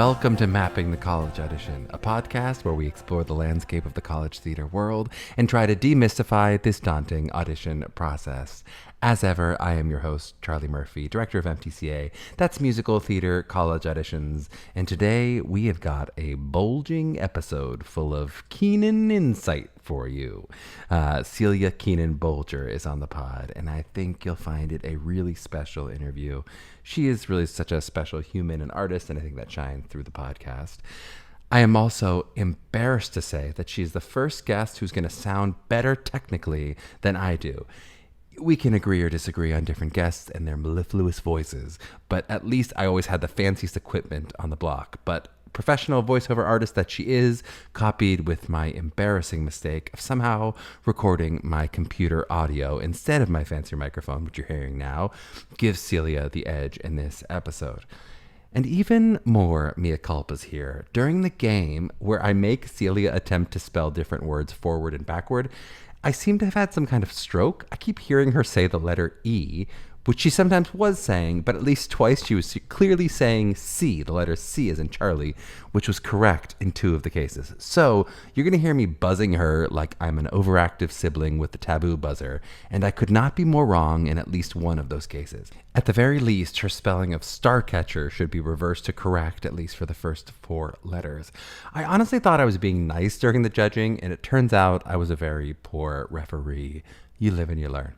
Welcome to Mapping the College Audition, a podcast where we explore the landscape of the college theater world and try to demystify this daunting audition process. As ever, I am your host, Charlie Murphy, director of MTCA, that's Musical Theater College Auditions, and today we have got a bulging episode full of Keenan insight for you. Celia Keenan-Bolger is on the pod, and I think you'll find it a really special interview. She is really such a special human and artist, and I think that shines through the podcast. I am also embarrassed to say that she's the first guest who's going to sound better technically than I do. We can agree or disagree on different guests and their mellifluous voices, but at least I always had the fanciest equipment on the block. But professional voiceover artist that she is, copied with my embarrassing mistake of somehow recording my computer audio instead of my fancy microphone, which you're hearing now, gives Celia the edge in this episode. And even more mea culpas here. During the game, where I make Celia attempt to spell different words forward and backward, I seem to have had some kind of stroke. I keep hearing her say the letter E, which she sometimes was saying, but at least twice she was clearly saying C, the letter C as in Charlie, which was correct in 2 of the cases. So you're going to hear me buzzing her like I'm an overactive sibling with the taboo buzzer, and I could not be more wrong in at least one of those cases. At the very least, her spelling of Starcatcher should be reversed to correct, at least for the first 4 letters. I honestly thought I was being nice during the judging, and it turns out I was a very poor referee. You live and you learn.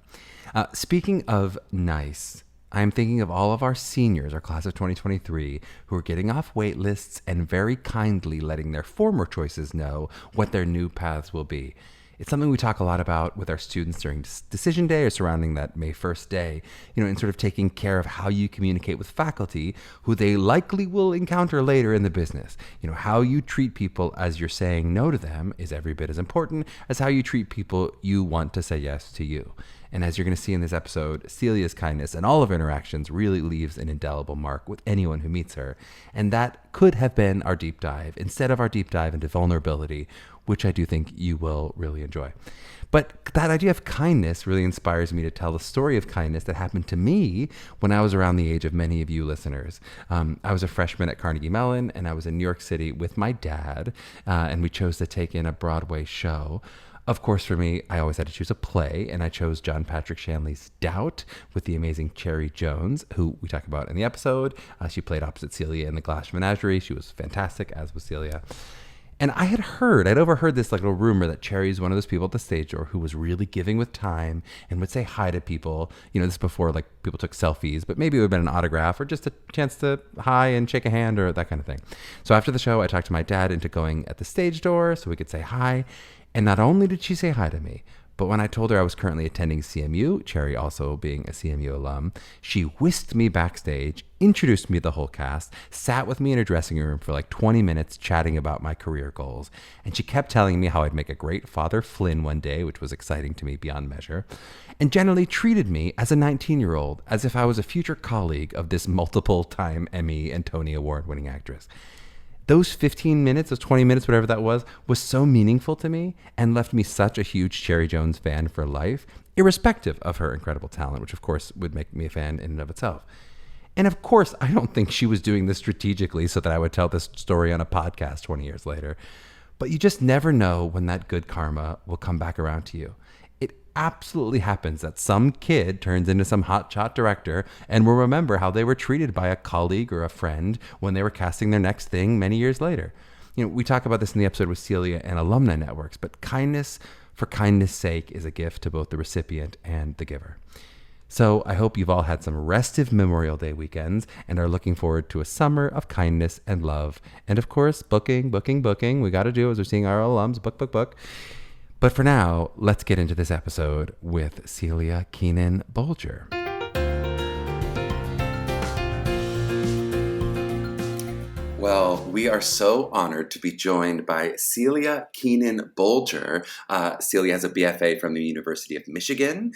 Speaking of nice, I'm thinking of all of our seniors, our class of 2023, who are getting off wait lists and very kindly letting their former choices know what their new paths will be. It's something we talk a lot about with our students during decision day or surrounding that May 1st day, in sort of taking care of how you communicate with faculty who they likely will encounter later in the business. How you treat people as you're saying no to them is every bit as important as how you treat people you want to say yes to you. And as you're going to see in this episode, Celia's kindness and all of her interactions really leaves an indelible mark with anyone who meets her. And that could have been our deep dive instead of our deep dive into vulnerability, which I do think you will really enjoy. But that idea of kindness really inspires me to tell the story of kindness that happened to me when I was around the age of many of you listeners. I was a freshman at Carnegie Mellon, and I was in New York City with my dad, and we chose to take in a Broadway show. Of course, for me, I always had to choose a play, and I chose John Patrick Shanley's Doubt with the amazing Cherry Jones, who we talk about in the episode. She played opposite Celia in The Glass Menagerie. She was fantastic, as was Celia. And I'd overheard this little rumor that Cherry's one of those people at the stage door who was really giving with time and would say hi to people. This before people took selfies, but maybe it would have been an autograph or just a chance to hi and shake a hand or that kind of thing. So after the show, I talked to my dad into going at the stage door so we could say hi. And not only did she say hi to me, but when I told her I was currently attending CMU, Cherry also being a CMU alum, she whisked me backstage, introduced me to the whole cast, sat with me in her dressing room for 20 minutes chatting about my career goals. And she kept telling me how I'd make a great Father Flynn one day, which was exciting to me beyond measure, and generally treated me as a 19-year-old, as if I was a future colleague of this multiple-time Emmy and Tony Award-winning actress. Those 15 minutes, those 20 minutes, whatever that was so meaningful to me and left me such a huge Cherry Jones fan for life, irrespective of her incredible talent, which of course would make me a fan in and of itself. And of course, I don't think she was doing this strategically so that I would tell this story on a podcast 20 years later. But you just never know when that good karma will come back around to you. It absolutely happens that some kid turns into some hotshot director and will remember how they were treated by a colleague or a friend when they were casting their next thing many years later. We talk about this in the episode with Celia and alumni networks, but kindness for kindness' sake is a gift to both the recipient and the giver. So I hope you've all had some restive Memorial Day weekends and are looking forward to a summer of kindness and love. And of course, booking. We got to do as we're seeing our alums, book. But for now, let's get into this episode with Celia Keenan-Bolger. Well, we are so honored to be joined by Celia Keenan-Bolger. Celia has a BFA from the University of Michigan.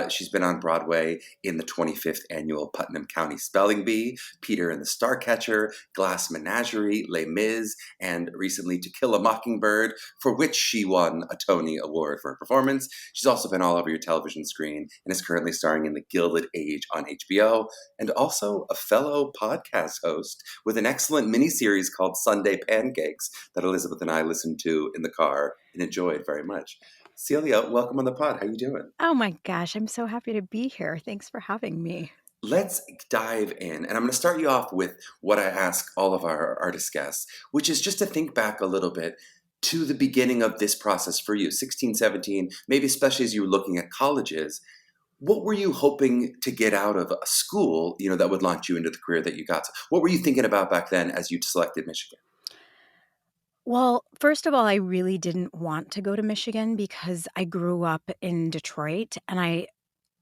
She's been on Broadway in the 25th annual Putnam County Spelling Bee, Peter and the Starcatcher, Glass Menagerie, Les Mis, and recently To Kill a Mockingbird, for which she won a Tony Award for her performance. She's also been all over your television screen and is currently starring in The Gilded Age on HBO, and also a fellow podcast host with an excellent mini mini series called Sunday Pancakes that Elizabeth and I listened to in the car and enjoyed very much. Celia, welcome on the pod. How you doing? Oh my gosh, I'm so happy to be here. Thanks for having me. Let's dive in. And I'm going to start you off with what I ask all of our artist guests, which is just to think back a little bit to the beginning of this process for you, 16, 17, maybe especially as you were looking at colleges. What were you hoping to get out of a school, that would launch you into the career that you got? What were you thinking about back then as you selected Michigan? Well, first of all, I really didn't want to go to Michigan because I grew up in Detroit and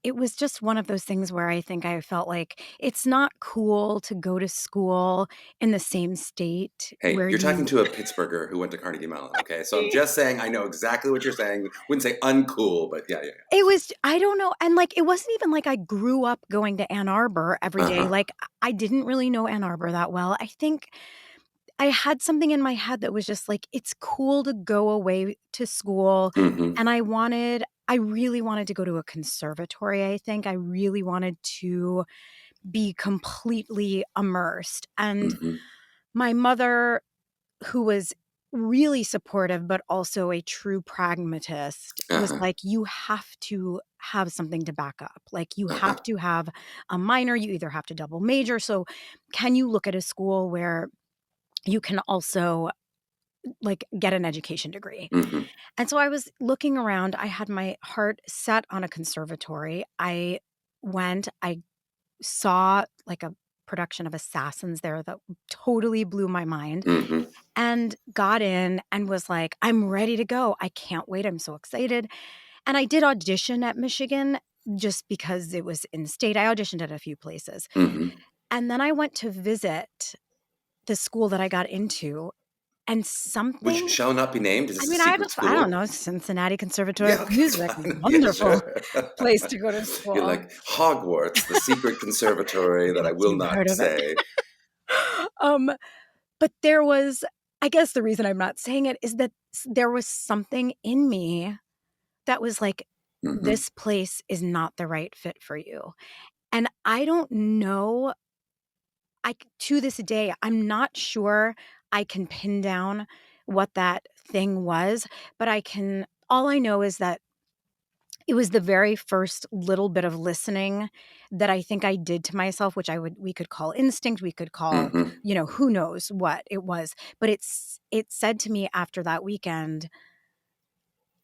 it was just one of those things where I think I felt like it's not cool to go to school in the same state Hey, where you're talking you to a Pittsburgher who went to Carnegie Mellon, okay? So I'm just saying I know exactly what you're saying. Wouldn't say uncool, but yeah, yeah, It was I don't know, and, like, it wasn't even like I grew up going to Ann Arbor every yeah. day, Uh-huh. like, I didn't really know Ann Arbor that well. I think I had something in my head that was just like, it's cool to go away to school, Mm-hmm. and I really wanted to go to a conservatory, I think. I really wanted to be completely immersed, and Mm-hmm. my mother, who was really supportive, but also a true pragmatist, was Uh-huh. like, "You have to have something to back up. Like, you have Uh-huh. to have a minor, you either have to double major, so can you look at a school where you can also, like, get an education degree?" Mm-hmm. And so I was looking around, I had my heart set on a conservatory. I saw, like, a production of Assassins there that totally blew my mind Mm-hmm. and got in and was like, "I'm ready to go. I can't wait. I'm so excited." And I did audition at Michigan just because it was in state. I auditioned at a few places. Mm-hmm. And then I went to visit the school that I got into, and Which something shall not be named. Is I this a mean, I have a secret f I don't school? know, Cincinnati Conservatory of Yeah, okay, it's Music, fine. Yeah, wonderful sure. place to go to You're school. like Hogwarts, the secret conservatory that I Yes, will you've heard not of it. say. Um, but there was I guess the reason I'm not saying it is that there was something in me that was like, Mm-hmm. "This place is not the right fit for you." And I don't know, to this day, I'm not sure I can pin down what that thing was, but all I know is that it was the very first little bit of listening that I think I did to myself, which we could call instinct, we could call, Mm-hmm. who knows what it was, but it said to me after that weekend,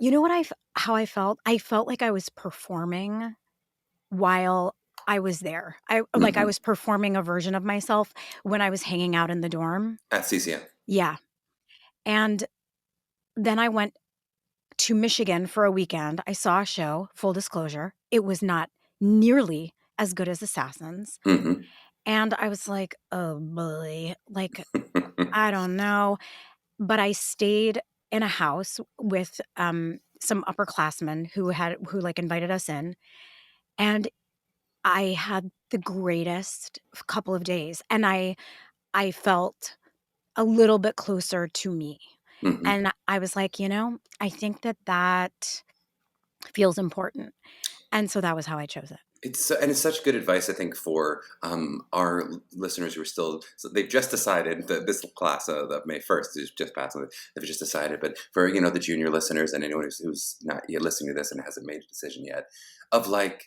you know what how I felt? I felt like I was performing while I was there. I Mm-hmm. was performing a version of myself when I was hanging out in the dorm. At CCM. Yeah, and then I went to Michigan for a weekend. I saw a show, full disclosure. It was not nearly as good as Assassins, Mm-hmm. and I was like, "Oh, boy." Like, I don't know, but I stayed in a house with, some upperclassmen like, invited us in, and I had the greatest couple of days, and I felt a little bit closer to me, Mm-hmm. and I was like, I think that feels important." And so that was how I chose it. It's such good advice, I think, for our listeners who are still, so they've just decided that this class of May 1st is just passed. They've just decided, but for the junior listeners and anyone who's not yet listening to this and hasn't made a decision yet, of like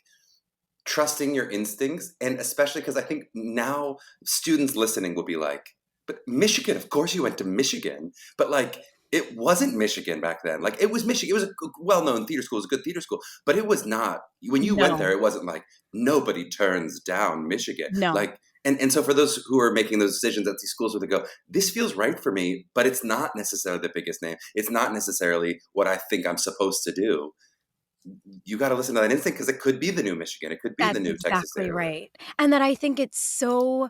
trusting your instincts, and especially because I think now students listening will be like, "But Michigan, of course you went to Michigan," but like it wasn't Michigan back then. Like it was Michigan. It was a well-known theater school. It was a good theater school, but it was not. When you went there, No, it wasn't like nobody turns down Michigan. no, Like and so for those who are making those decisions at these schools where they go, this feels right for me, but it's not necessarily the biggest name. It's not necessarily what I think I'm supposed to do. You got to listen to that instinct because it could be the new Michigan. It could be the that's new Texas exactly A&M. right. And that I think it's so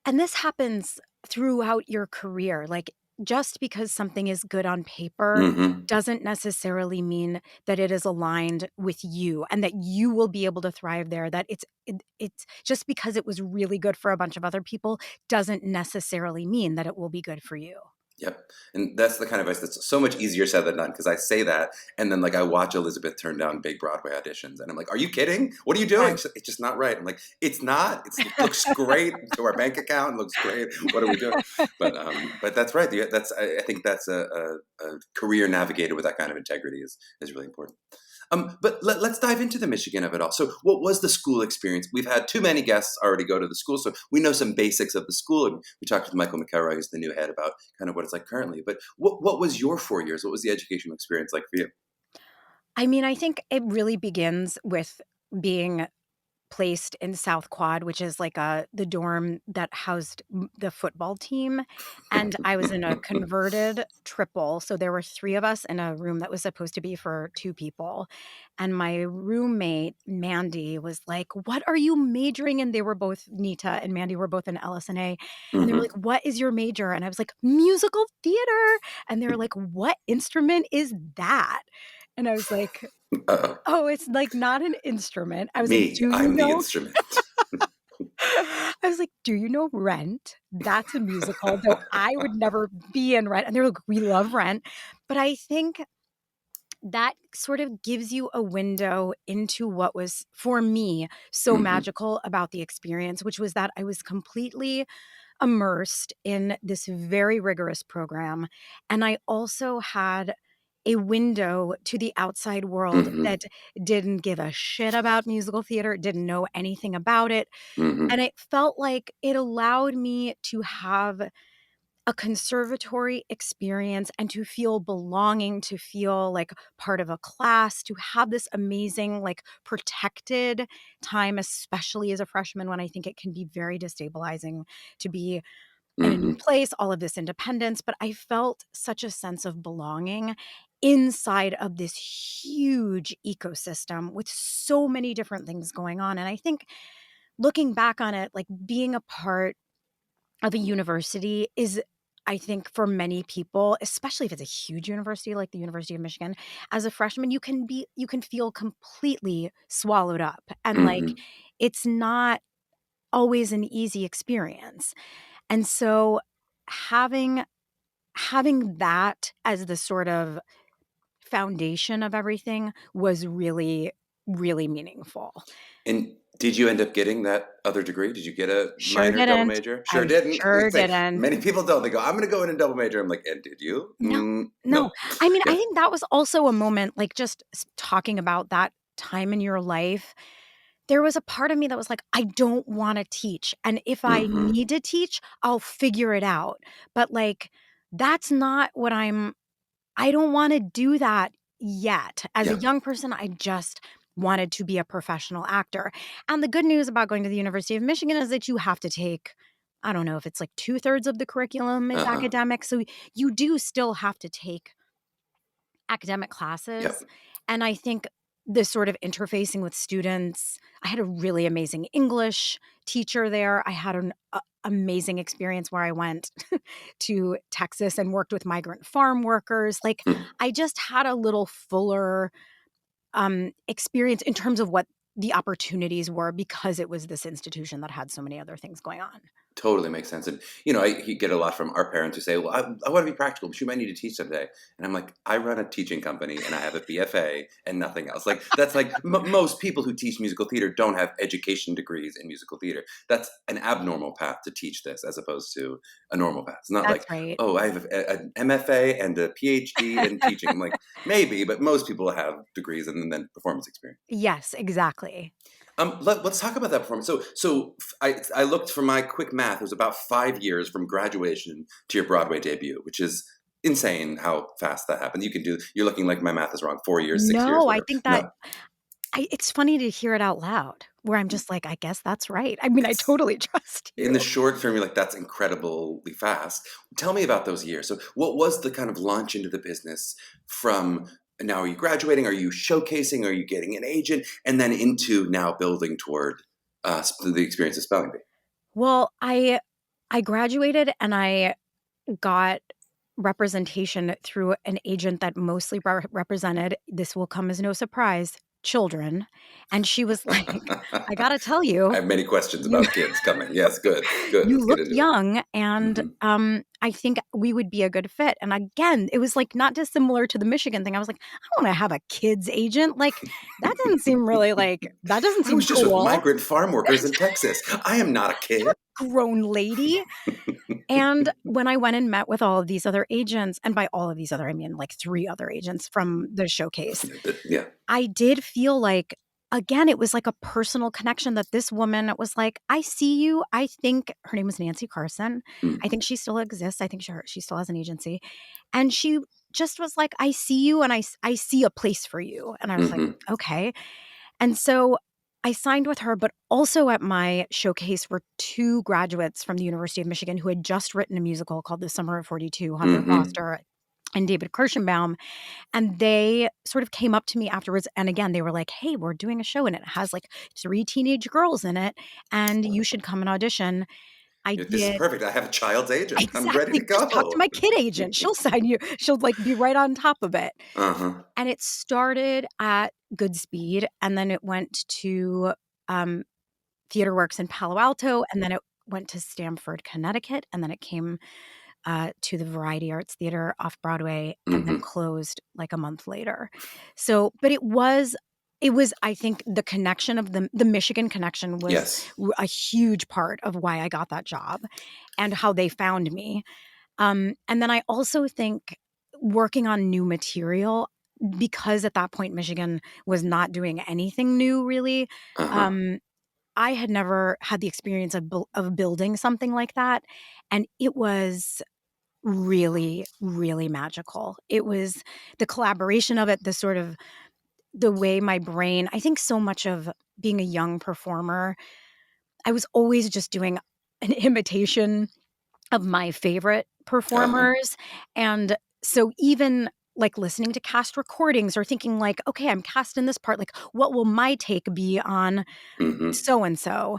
and this happens throughout your career, like, just because something is good on paper Mm-hmm. doesn't necessarily mean that it is aligned with you and that you will be able to thrive there, that it's just because it was really good for a bunch of other people doesn't necessarily mean that it will be good for you. Yep. And that's the kind of advice that's so much easier said than done, because I say that and then like I watch Elizabeth turn down big Broadway auditions and I'm like, are you kidding? What are you doing? Right. It's just not right. I'm like, it's not. It looks great to our bank account. It looks great. What are we doing? But that's right. That's I think that's a career navigator with that kind of integrity is really important. But let's dive into the Michigan of it all. So, what was the school experience? We've had too many guests already go to the school, so we know some basics of the school. And we talked with Michael McElroy, who's the new head, about kind of what it's like currently. But what was your 4 years? What was the educational experience like for you? I mean, I think it really begins with being placed in South Quad, which is like the dorm that housed the football team, and I was in a converted triple, so there were 3 of us in a room that was supposed to be for 2 people, and my roommate, Mandy, was like, "What are you majoring in?" They were both Nita and Mandy were both in LS&A, and they were Hmm. like, "What is your major?" And I was like, "Musical theater," and they were like, "What instrument is that?" And I was like, Uh-oh. "Oh, it's, like, not an instrument." I was like, Me, "Do you I'm the know?" instrument. I was like, "Do you know Rent? That's a musical, though I would never be in Rent." And they're like, "We love Rent." But I think that sort of gives you a window into what was, for me, so Hmm. magical about the experience, which was that I was completely immersed in this very rigorous program, and I also had a window to the outside world Hmm. that didn't give a shit about musical theater, didn't know anything about it, and Hmm. it felt like it allowed me to have a conservatory experience and to feel belonging, to feel like part of a class, to have this amazing, like, protected time, especially as a freshman when I think it can be very destabilizing to be in a new Hmm. place, all of this independence, but I felt such a sense of belonging inside of this huge ecosystem with so many different things going on, and I think looking back on it, like, being a part of a university is, I think, for many people, especially if it's a huge university like the University of Michigan, as a freshman, you can feel completely swallowed up, and, like, Hmm. it's not always an easy experience. And so having having that as the sort of foundation of everything was really, really meaningful. And did you end up getting that other degree? Did you get a Sure minor double didn't. major? Sure I didn't. sure Say didn't. many people don't. They go, "I'm going to go in and double major." I'm like, "And did you?" No, no. No. I mean, I Yeah. think that was also a moment, like, just talking about that time in your life, there was a part of me that was like, "I don't wanna teach, and if I Hmm. need to teach, I'll figure it out." But, like, that's not what I don't wanna do that yet. As a Yeah. young person, I just wanted to be a professional actor, and the good news about going to the University of Michigan is that you have to take, I don't know if it's like 2/3 of the curriculum is Uh-huh. academic, so you do still have to take academic classes, Yep. and I think this sort of interfacing with students, I had a really amazing English teacher there. I had an amazing experience where I went to Texas and worked with migrant farm workers. Like, Hmm. I just had a little fuller, experience in terms of what the opportunities were because it was this institution that had so many other things going on. Totally makes sense. And, I get a lot from our parents who say, well, I want to be practical, but you might need to teach someday. And I'm like, I run a teaching company and I have a BFA and nothing else. Like, that's like most people who teach musical theater don't have education degrees in musical theater. That's an abnormal path to teach this as opposed to a normal path. It's not That's like, right. oh, I have an MFA and a PhD in teaching. I'm like, maybe, but most people have degrees and then performance experience. Yes, exactly. Let's talk about that performance. I looked for my quick math. It was about 5 years from graduation to your Broadway debut, which is insane how fast that happened. You can do. You're looking like my math is wrong. 4 years, 6 years, No, I whatever. think that No, it's funny to hear it out loud, where I'm just like, "I guess that's right." I mean, I it's totally trust in the you. short term. You're like that's incredibly fast. Tell me about those years. So, what was the kind of launch into the business from? Now, are you graduating? Are you showcasing? Are you getting an agent? And then into now building toward the experience of spelling bee. Well, I graduated and I got representation through an agent that mostly represented, this will come as no surprise, children, and she was like, "I gotta tell I you, have many questions you about kids coming. Yes, good, good. you Let's get look into it. young, and, Mhm. I think we would be a good fit. And again, it was like not dissimilar to the Michigan thing. I was like, I want to have a kid's agent. Like, that doesn't seem really like, that doesn't I seem was just with cool. migrant farm workers in Texas. I am not a kid. Grown lady. And when I went and met with all of these other agents, and by all of these other, I mean like 3 other agents from the showcase, Yeah. I did feel like, again, it was like a personal connection that this woman was like, I see you. I think her name was Nancy Carson. Mm. I think she still exists. I think she still has an agency. And she just was like, I see you and I see a place for you. And I was like, okay. And so I signed with her, but also at my showcase were 2 graduates from the University of Michigan who had just written a musical called The Summer of 42, Hunter Foster and David Kirschenbaum. And they sort of came up to me afterwards. And again, they were like, hey, we're doing a show and it has like 3 teenage girls in it. And you should come and audition. I This is did. perfect. I have a child's agent. I'm ready to Exactly. Just talk to go. my kid agent. She'll sign you. She'll like be right on top of it. And it started at Goodspeed, and then it went to Theater Works in Palo Alto, and then it went to Stamford, Connecticut, and then it came to the Variety Arts Theater off Broadway, and then closed like a month later. So, but it was, I think the connection of the Michigan connection was Yes. a huge part of why I got that job and how they found me. And then I also think working on new material, because at that point Michigan was not doing anything new really. I had never had the experience of building something like that, and it was really, really magical. It was the collaboration of it, the sort of the way my brain, I think so much of being a young performer, I was always just doing an imitation of my favorite performers. And so even like listening to cast recordings or thinking like, okay, I'm cast in this part, like what will my take be on so and so?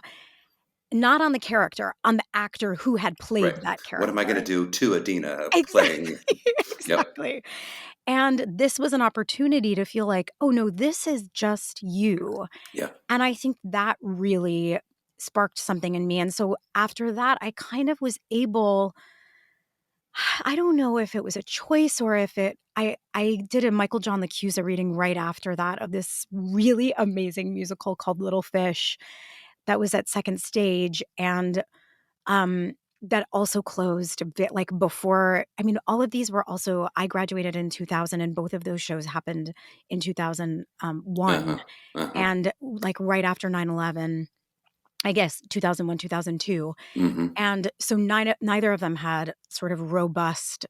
Not on the character, on the actor who had played Right. that What am I going to character. do to Adina Exactly. playing? Yep. Exactly. And this was an opportunity to feel like, oh no, this is just you. Yeah. And I think that really sparked something in me. And so after that, I kind of was able, I don't know if it was a choice or if I did a Michael John LaChiusa reading right after that of this really amazing musical called Little Fish that was at Second Stage, and that also closed a bit like before. I mean, all of these were also, I graduated in 2000 and both of those shows happened in 2001, and like right after 9/11, I guess 2001, 2002. And so neither of them had sort of robust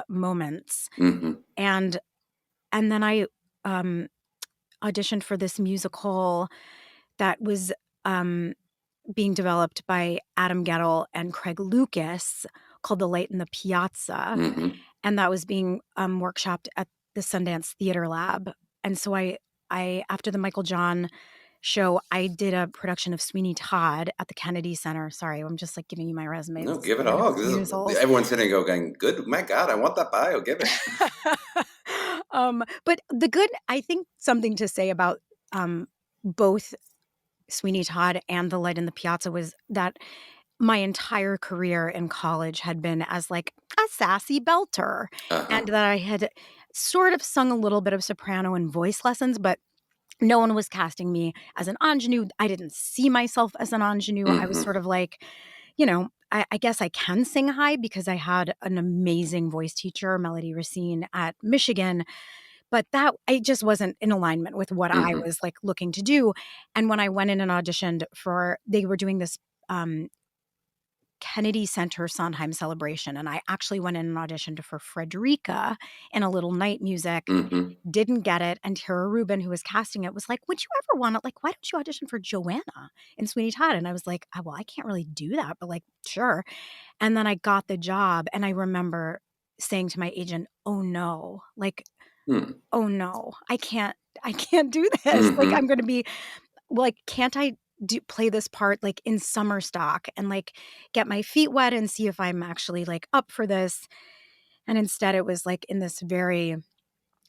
moments. And then I um, auditioned for this musical that was being developed by Adam Gettle and Craig Lucas called The Light in the Piazza. And that was being workshopped at the Sundance Theater Lab. And so I after the Michael John show, I did a production of Sweeney Todd at the Kennedy Center. Sorry, I'm just like giving you my resume. No, This is give it my all. refusals. Everyone's sitting there going, good. My God, I want that bio. Give it. But the good, I think something to say about both Sweeney Todd and The Light in the Piazza was that my entire career in college had been as like a sassy belter, and that I had sort of sung a little bit of soprano and voice lessons, but no one was casting me as an ingenue. I didn't see myself as an ingenue. I was sort of like, I guess I can sing high because I had an amazing voice teacher, Melody Racine, at Michigan, but that it just wasn't in alignment with what I was like looking to do. And when I went in and auditioned they were doing this Kennedy Center Sondheim celebration, and I actually went in and auditioned for Frederica in A Little Night Music. Didn't get it, and Tara Rubin, who was casting it, was like, "Would you ever want to, like, why don't you audition for Joanna in Sweeney Todd?" And I was like, "Well, I can't really do that, but like, sure." And then I got the job, and I remember saying to my agent, "Oh no, like, oh no, I can't do this. Like, I'm going to be like, can't I play this part like in summer stock and like get my feet wet and see if I'm actually like up for this?" And instead, it was like in this very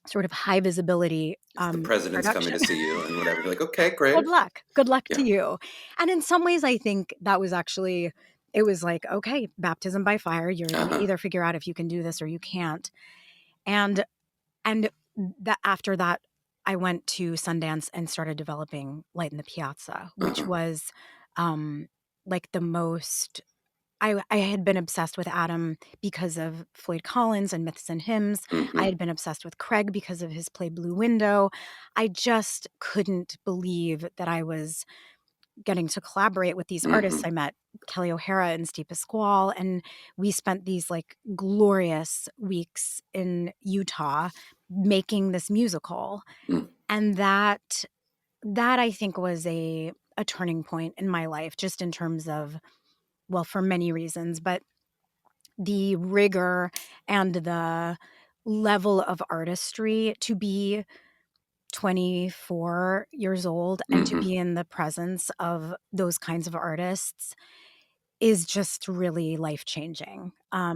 sort of high visibility The president's coming production. to see you and whatever. You're like, okay, great. Good luck. Good luck to Yeah. you. And in some ways, I think that was actually it was like, okay, baptism by fire. You're going to Uh-huh. either figure out if you can do this or you can't. And and that after that, I went to Sundance and started developing Light in the Piazza, which Uh-huh. was like the most. I had been obsessed with Adam because of Floyd Collins and Myths and Hymns. I Mm-hmm. had been obsessed with Craig because of his play Blue Window. I just couldn't believe that I was getting to collaborate with these artists. Mm-hmm. I met Kelly O'Hara and Steve Pasquale, and we spent these like glorious weeks in Utah making this musical. Mm. And that I think was a turning point in my life, just in terms of, well, for many reasons, but the rigor and the level of artistry to be 24 years old and to Mm-hmm. be in the presence of those kinds of artists is just really life-changing.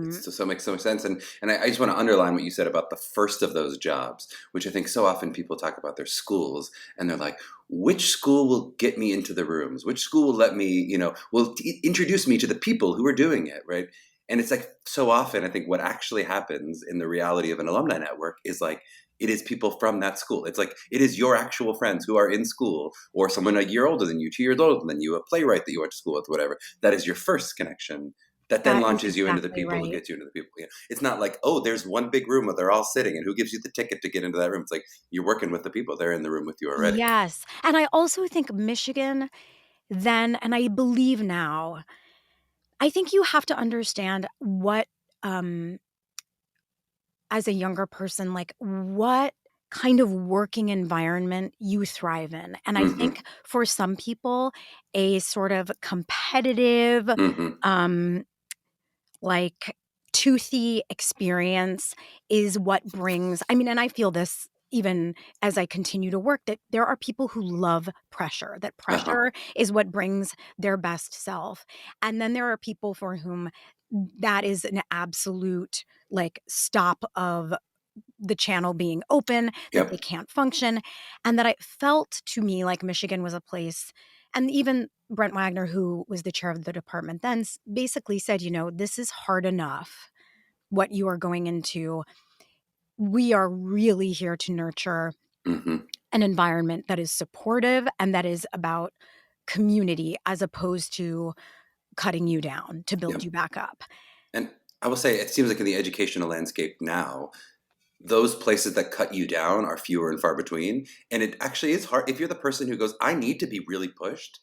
So makes so much sense. And I just want to underline what you said about the first of those jobs, which I think so often people talk about their schools and they're like, which school will get me into the rooms? Which school will let me, will introduce me to the people who are doing it, right? And it's like so often, I think what actually happens in the reality of an alumni network is like, it is people from that school. It's like it is your actual friends who are in school, or someone a year older than you, 2 years older than you, a playwright that you went to school with, whatever. That is your first connection that then That is launches you into the exactly people who right. get you into the people. It's not like, oh, there's one big room where they're all sitting and who gives you the ticket to get into that room? It's like you're working with the people. They're in the room with you already. Yes, and I also think Michigan then, and I believe now, I think you have to understand what, um, as a younger person, like, what kind of working environment you thrive in, and I Mm-hmm. think for some people, a sort of competitive, Mm-hmm. um like, toothy experience is what brings, I mean, and I feel this even as I continue to work, that there are people who love pressure, that Uh-huh. pressure is what brings their best self. And then there are people for whom that is an absolute, like, stop of the channel being open, that they Yep. can't function, and that I felt to me like Michigan was a place, and even Brent Wagner, who was the chair of the department then, basically said, this is hard enough what you are going into. We are really here to nurture Mm-hmm. an environment that is supportive and that is about community as opposed to cutting you down to build Yep. you back up. And I will say, it seems like in the educational landscape now, those places that cut you down are fewer and far between. And it actually is hard. If you're the person who goes, I need to be really pushed,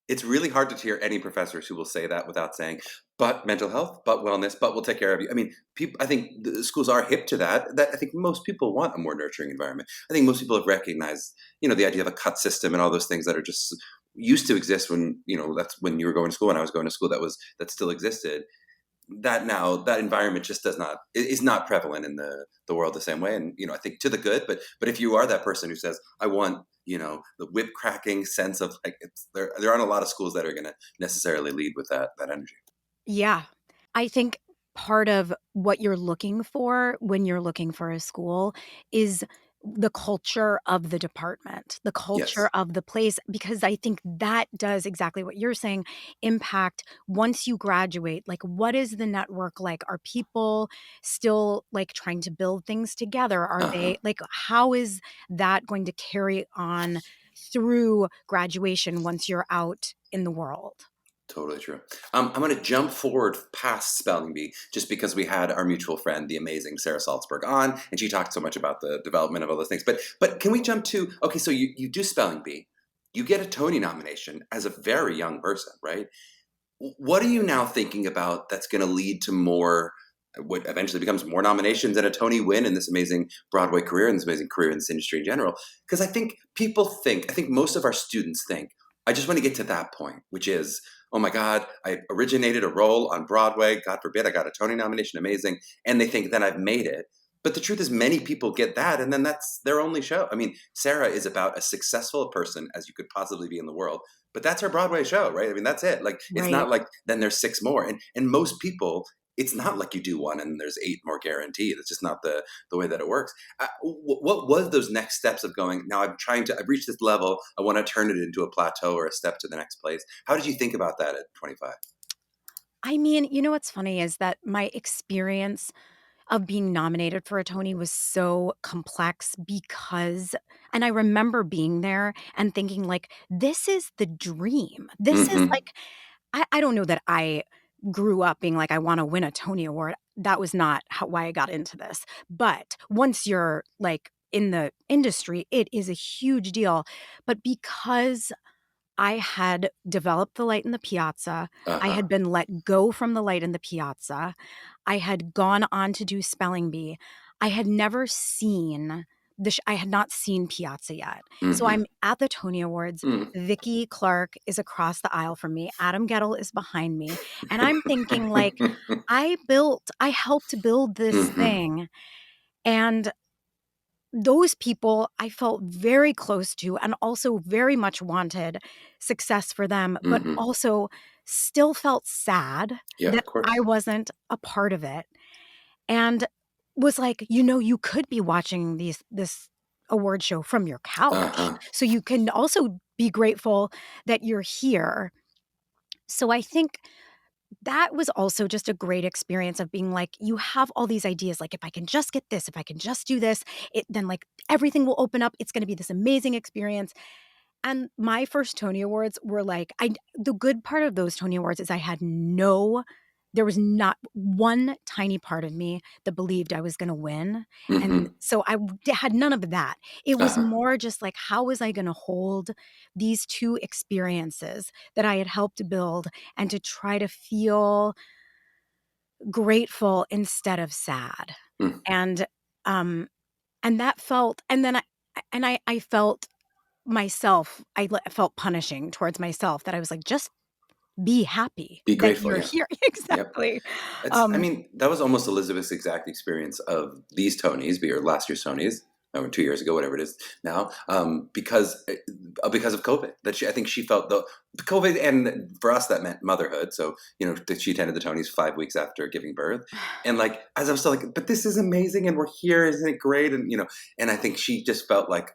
it's really hard to hear any professors who will say that without saying, but mental health, but wellness, but we'll take care of you. I mean, people, I think the schools are hip to that. That I think most people want a more nurturing environment. I think most people have recognized, the idea of a cut system and all those things that are just used to exist when, that's when you were going to school and I was going to school, that still existed. That now that environment just does not is not prevalent in the world the same way. And I think to the good, but if you are that person who says, I want, the whip cracking sense of like, there aren't a lot of schools that are going to necessarily lead with that energy. Yeah. I think part of what you're looking for when you're looking for a school is the culture of the department, the culture Yes. of the place, because I think that does exactly what you're saying, impact once you graduate. Like, what is the network like? Are people still like trying to build things together? Are Uh-huh. they like, how is that going to carry on through graduation once you're out in the world? Totally true. I'm going to jump forward past spelling bee just because we had our mutual friend, the amazing Sarah Salzberg, on, and she talked so much about the development of all those things. But can we jump to, okay? So you do spelling bee, you get a Tony nomination as a very young person, right? What are you now thinking about that's going to lead to more, what eventually becomes more nominations and a Tony win in this amazing Broadway career and this amazing career in this industry in general? Because I think most of our students think, I just want to get to that point, which is, oh my God, I originated a role on Broadway. God forbid I got a Tony nomination, amazing. And they think then I've made it. But the truth is, many people get that, and then that's their only show. I mean, Sarah is about as successful a person as you could possibly be in the world, but that's her Broadway show, right? I mean, that's it. Like, it's Right. not like then there's six more. And most people, it's not like you do one and there's eight more guaranteed. It's just not the way that it works. What was those next steps of going, now I've reached this level, I want to turn it into a plateau or a step to the next place. How did you think about that at 25? I mean, you know what's funny is that my experience of being nominated for a Tony was so complex because and I remember being there and thinking like, "This is the dream. This is Mhm. like" I don't know that I grew up being like, "I wanna win a Tony Award." That was not how why I got into this. But once you're, like, in the industry, it is a huge deal. But because I had developed the light in the piazza, I Uh-huh. had been let go from the light in the piazza, I had gone on to do spelling bee. I had never seen I had not seen Piazza yet. So Mhm. I'm at the Tony Awards. Mm. Vicky Clark is across the aisle from me. Adam Gettle is behind me. And I'm thinking like, I helped build this Mhm. thing. And those people I felt very close to and also very much wanted success for them, but Mhm. also still felt sad Yeah, that of I course. wasn't a part of it. And was like, "You know, you could be watching this award show from your couch, Uh-huh. so you can also be grateful that you're here." So I think that was also just a great experience of being like, you have all these ideas, like, "If I can just get this, if I can just do this, then, like, everything will open up. It's gonna be this amazing experience." And my first Tony Awards were like the good part of those Tony Awards is there was not one tiny part of me that believed I was gonna win, and Mhm. so had none of that. It was Uh-huh. more just like, how was I gonna hold these 2 experiences that I had helped build and to try to feel grateful instead of sad. Mm. And, um, and that felt and then I felt myself felt punishing towards myself that I was like, "Just be happy Be that grateful, you're yeah. here." Yep. Exactly. I Um, mean, that was almost Elizabeth's exact experience of these Tonys, or last year's Tonys, or 2 years ago, whatever it is now, because of COVID. I think she felt the COVID, and for us that meant motherhood. So that she attended the Tonys 5 weeks after giving birth, and like as I was still like, but this is amazing, and we're here, isn't it great? And I think she just felt like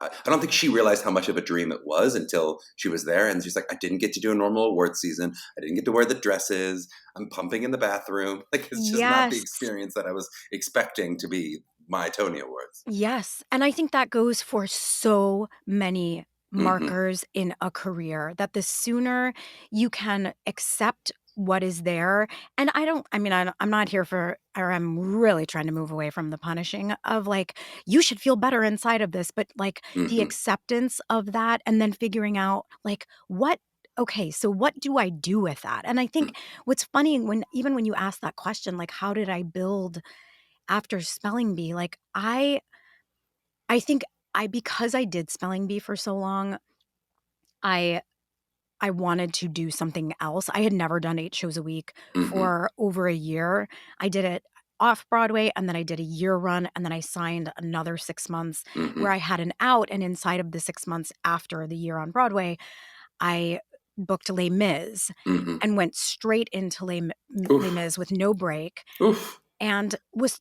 I don't think she realized how much of a dream it was until she was there. And she's like, I didn't get to do a normal award season. I didn't get to wear the dresses. I'm pumping in the bathroom. Like, it's just not the yes. experience that I was expecting to be my Tony Awards. Yes, and I think that goes for so many Hmm. markers in a career that the sooner you can accept what is there and I mean, I'm not here for or I'm really trying to move away from the punishing of, like, you should feel better inside of this, but, like, the Hmm. acceptance of that and then figuring out, like, okay, so what do I do with that? And I think what's funny even when you ask that question, like, how did I build after spelling bee, like, I think because I did spelling bee for so long, I I wanted to do something else. I had never done 8 shows a week Hmm. for over a year. I did it off Broadway, and then I did a year run, and then I signed another 6 months where Hmm. I had an out, and inside of the 6 months after the year on Broadway, I booked Les Mis Hmm. and went straight into Les Oof. Mis with no break Oof. and was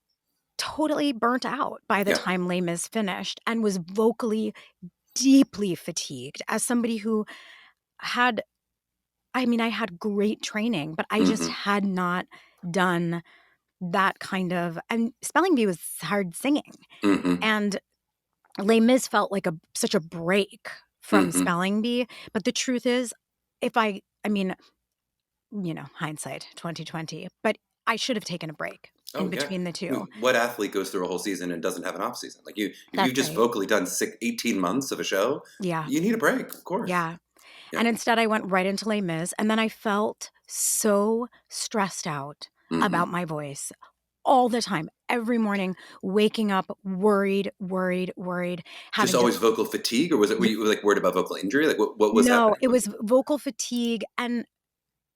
totally burnt out by the Yeah. time Les Mis finished and was vocally deeply fatigued as somebody who had I mean, I had great training, but I just Hmm. had not done that kind of and spelling bee was hard singing, Hmm. and Les Mis felt like such a break from Hmm. spelling bee, but the truth is, I mean, hindsight, 2020, but I should have taken a break in Oh yeah. between the I 2. mean, what athlete goes through a whole season and doesn't have an off season? Like if you've That's just right. vocally done 18 months of a show, Yeah, you need a break, of course. yeah. Yeah. And instead, I went right into Les Mis, and then I felt so stressed out about Hmm. my voice all the time, every morning, waking up worried, worried, worried, Just having to always vocal fatigue, or were y you, like, worried about vocal injury? Like, what was no, happening? it was vocal fatigue, and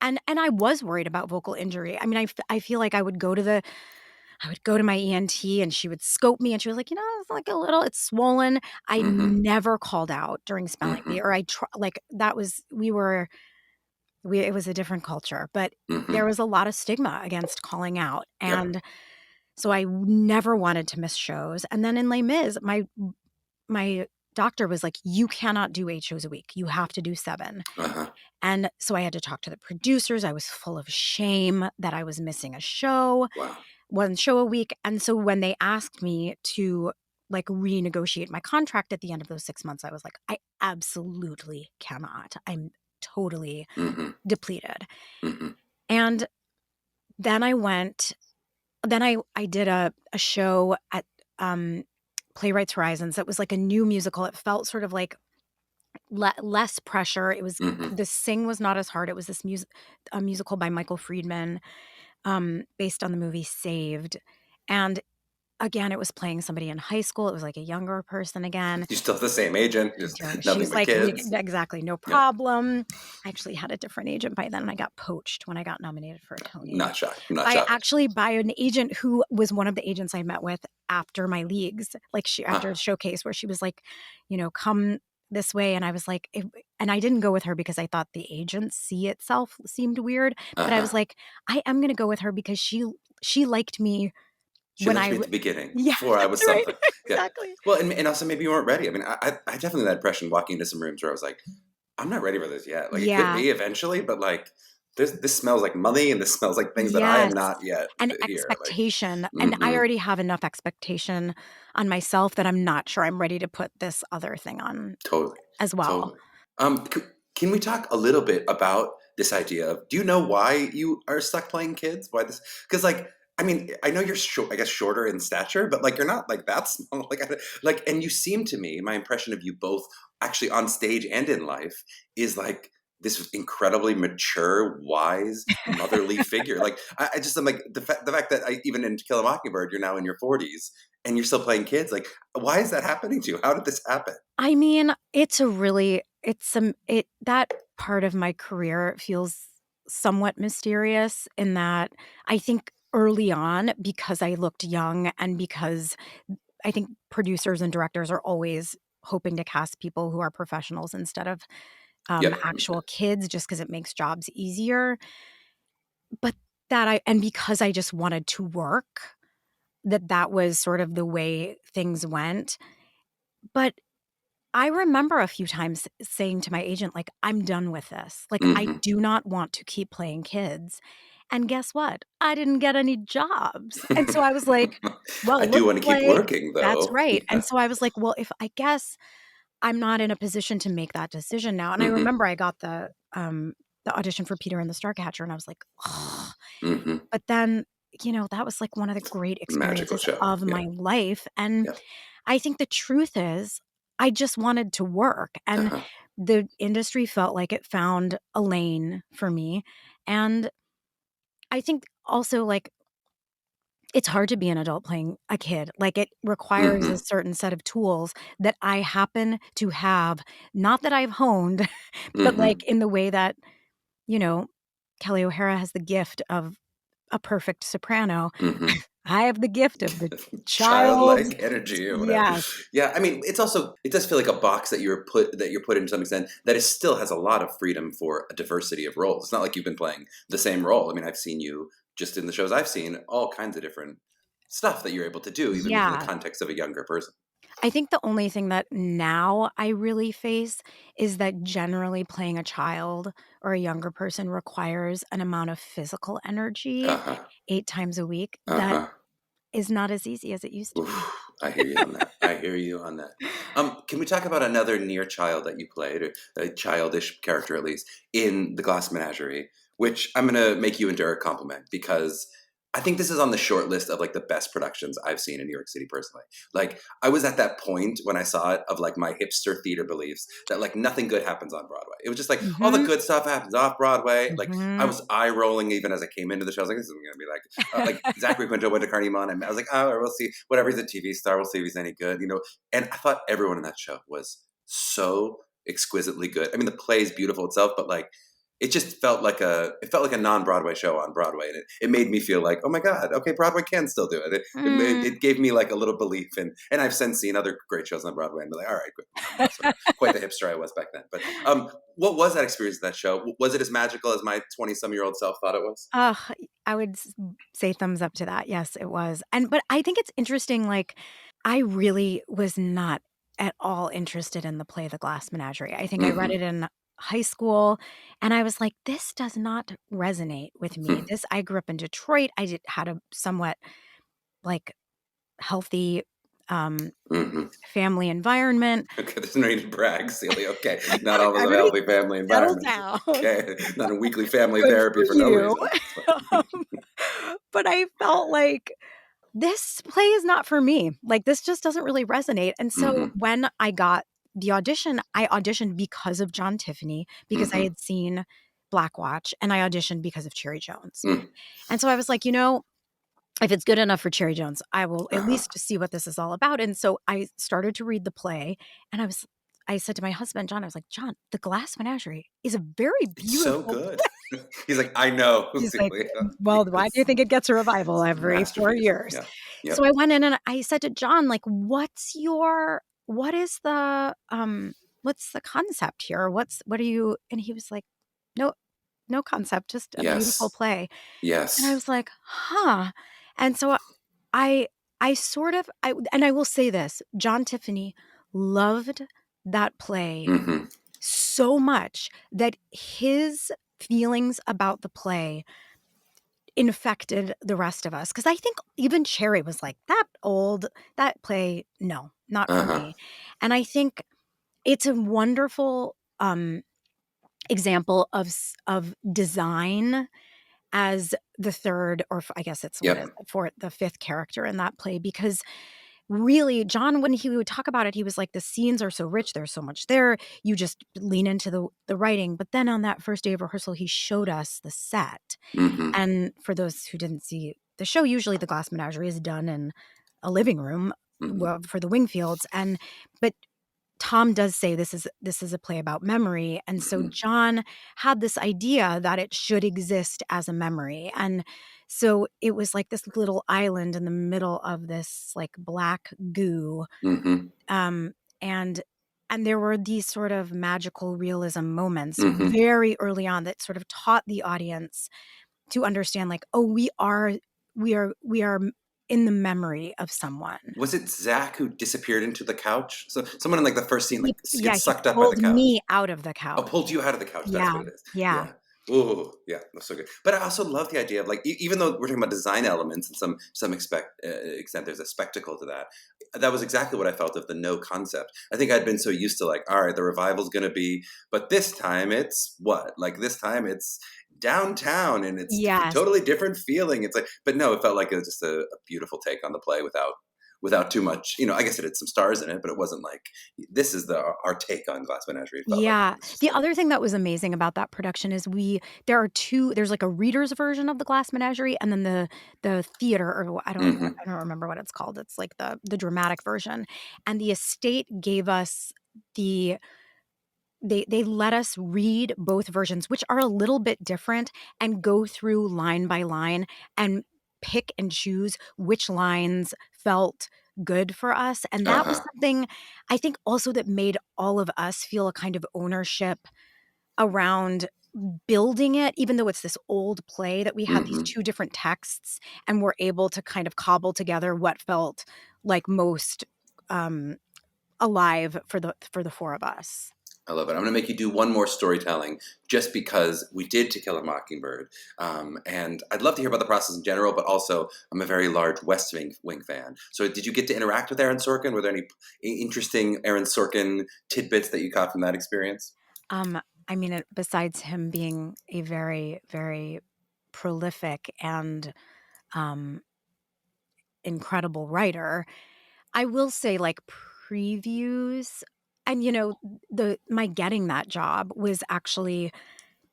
I was worried about vocal injury. I mean, I feel like I would go to my ENT, and she would scope me, and she was like, "It's like it's swollen." I Mhm, never called out during spelling bee, mhm, or like, that was it was a different culture, but there mhm. was a lot of stigma against calling out, Yep. and so I never wanted to miss shows, and then in Les Mis, my doctor was like, "You cannot do 8 shows a week. You have to do 7." Uh-huh. And so I had to talk to the producers. I was full of shame that I was missing a show, Wow. 1 show a week. And so when they asked me to like renegotiate my contract at the end of those 6 months, I was like, I absolutely cannot. I'm totally Mm-hmm. depleted. Mm-hmm. And then I did a show at Playwrights Horizons that was like a new musical. It felt sort of like less pressure. It was Mm-hmm. the sing was not as hard. It was this a musical by Michael Friedman, based on the movie Saved. And again, it was playing somebody in high school. It was like a younger person again. You still have the same agent, I just don't. nothing She's but like, kids. exactly, no Yeah. problem. I actually had a different agent by then, and I got poached when I got nominated for a Tony. Not shocked. Not I shocked. actually by an agent who was one of the agents I met with after my leagues, like after a showcase where she was like, come this way. And I was like, and I didn't go with her because I thought the agency itself seemed weird. But I was like, I am going to go with her because she liked me She when liked me at the beginning yeah, before I was that's right. something. Yeah. Exactly. Well, and also maybe you weren't ready. I mean, I definitely had that impression walking into some rooms where I was like, I'm not ready for this yet. Like, it could Yeah. be eventually, but like, this smells like money and this smells like things that I am Yes. not yet And here. Like, expectation. And I mm-hmm. already have enough expectation on myself that I'm not sure I'm ready to put this other thing on Totally. as well. Totally. Can we talk a little bit about this idea of, do you know why you are stuck playing kids? Why this? Because like, I mean, I know you're I guess shorter in stature, but like you're not like that small. Like, and you seem to me, my impression of you both actually on stage and in life is like this incredibly mature, wise, motherly figure. Like, I just am like the fact that even in To Kill a Mockingbird, you're now in your 40s and you're still playing kids. Like, why is that happening to you? How did this happen? I mean, that part of my career feels somewhat mysterious in that I think early on, because I looked young and because I think producers and directors are always hoping to cast people who are professionals instead of Yep. actual kids, just because it makes jobs easier. But because I just wanted to work, that was sort of the way things went. But I remember a few times saying to my agent, like, "I'm done with this. Like, I Hmm. do not want to keep playing kids." And guess what? I didn't get any jobs. And so I was like, "Well, I do looks want to keep like" working, That's though. right. And Yeah. so I was like, "Well, if I guess I'm not in a position to make that decision now." And I Hmm. remember I got the audition for Peter and the Starcatcher, and I was like, "Ugh." Hmm. But then, that was like one of the great Magical experiences show. of Yeah. my life. And Yeah. I think the truth is, I just wanted to work, and Uh-huh. the industry felt like it found a lane for me. And I think also, like, it's hard to be an adult playing a kid. Like, it requires a Hmm. certain set of tools that I happen to have, not that I've honed, but, like, Hmm. in the way that, you know, Kelly O'Hara has the gift of a perfect soprano. Hmm. I have the gift of the child's. Childlike energy or whatever. Yes. Yeah, I mean, it does feel like a box that you're put in to some extent that it still has a lot of freedom for a diversity of roles. It's not like you've been playing the same role. I mean, I've seen you just in the shows I've seen, all kinds of different stuff that you're able to do, even within the Yeah. context of a younger person. I think the only thing that now I really face is that generally playing a child or a younger person requires an amount of physical energy Uh-huh. 8 times a week that Uh-huh. is not as easy as it used to be. Oof, I hear you on that. I hear you on that. Can we talk about another near child that you played, or a childish character at least, in the Glass Menagerie? Which I'm gonna make you into a compliment because I think this is on the short list of like the best productions I've seen in New York City personally. Like I was at that point when I saw it of like my hipster theater beliefs that like nothing good happens on Broadway. It was just like all the Mhm. good stuff happens off Broadway. Like I Mhm. was eye rolling even as I came into the show. I was like, this isn't gonna be like Zachary Quinto went to Carnegie Mellon, and I was like, oh, we'll see. Whatever, he's a TV star. We'll see if he's any good, you know. And I thought everyone in that show was so exquisitely good. I mean, the play is beautiful itself, but like, it felt like a non-Broadway show on Broadway, and it made me feel like, oh my god, okay, Broadway can still do it. Mm. It gave me like a little belief in, and I've since seen other great shows on Broadway, and be like, all right, good. I'm not sort of quite the hipster I was back then. But what was that experience of that show? Was it as magical as my 20-some-year-old self thought it was? Ugh, I would say thumbs up to that. Yes, it was. But I think it's interesting, like, I really was not at all interested in the play The Glass Menagerie. I think I read Mhm. it in high school, and I was like, "This does not resonate with me." Hmm. I grew up in Detroit. Had a somewhat, like, healthy, um, Mhm. family environment. Okay, there's no need to brag, Celia. Okay, not all of us have Everybody healthy family settle environments. down. Okay, not a weekly family Good therapy for for no you. reason. It's fine. Um, but I felt like this play is not for me. Like, this just doesn't really resonate. And so Mhm. when I got the audition, I auditioned because of John Tiffany, because I Mhm. had seen Black Watch, and I auditioned because of Cherry Jones. Mm. And so I was like, if it's good enough for Cherry Jones, I will at Uh-huh. least see what this is all about. And so I started to read the play, and I said to my husband, John, I was like, "John, The Glass Menagerie is a very It's so beautiful good. play." He's like, "I know, He's like, Celia." "Well, why do you It's think it gets a revival it's a every 4 masterpiece. years?" Yeah. So Yep. I went in and I said to John, like, what's the concept here? What are you," and he was like, "No, no concept, just a beautiful Yes. play." And I Yes. was like, "Huh." And so I I sort of I will say this, John Tiffany loved that play Mhm. so much that his feelings about the play infected the rest of us, because I think even Cherry was like, that play, no, not for Uh-huh. me." And I think it's a wonderful, example of design as the 3rd, or I guess it's what is Yep. it, for the 5th character in that play, because really, John, when he would talk about it, he was like, "The scenes are so rich, there's so much there, you just lean into the writing." But then on that first day of rehearsal, he showed us the set. Mhm. And for those who didn't see the show, usually the Glass Menagerie is done in a living room, Mhm. well, for the Wingfields, but Tom does say this is a play about memory, and so Mhm. John had this idea that it should exist as a memory, and so it was like this little island in the middle of this, like, black goo, Mhm. um, and there were these sort of magical realism moments Mhm. very early on that sort of taught the audience to understand, like, "Oh, we are in the memory of someone." Was it Zach who disappeared into the couch? So someone in, like, the first scene, like, Yeah, gets he sucked up by the pulled couch. me out of the Oh, couch. pulled you out of the couch, that's Yeah, what it is. yeah. Yeah. Ooh, yeah, that's so good. But I also love the idea of, like, even though we're talking about design elements and some extent, there's a spectacle to that. That was exactly what I felt of the no concept. I think I'd been so used to, like, all right, the revival's gonna be, but this time it's what? Like, this time it's downtown and it's Yes. totally different feeling. It's like, but no, it felt like it was just a beautiful take on the play without too much. I guess it had some stars in it, but it wasn't like this is our take on Glass Menagerie. It felt like it Yeah. was just The like, other thing that was amazing about that production is there's, like, a reader's version of The Glass Menagerie, and then the theater, or mhm. I don't remember what it's called. It's like the dramatic version, and the estate gave us the they let us read both versions, which are a little bit different, and go through line by line and pick and choose which lines felt good for us, and that was Uh-huh. something I think also that made all of us feel a kind of ownership around building it, even though it's this old play, that we had these Mhm. 2 different texts and were able to kind of cobble together what felt like most, um, alive for the 4 of us. I love it. I'm gonna make you do one more storytelling just because we did To Kill a Mockingbird. And I'd love to hear about the process in general, but also I'm a very large Wing fan. So did you get to interact with Aaron Sorkin? Were there any interesting Aaron Sorkin tidbits that you caught from that experience? I mean, besides him being a very, very prolific and, um, incredible writer, I will say, like, previews and, my getting that job was actually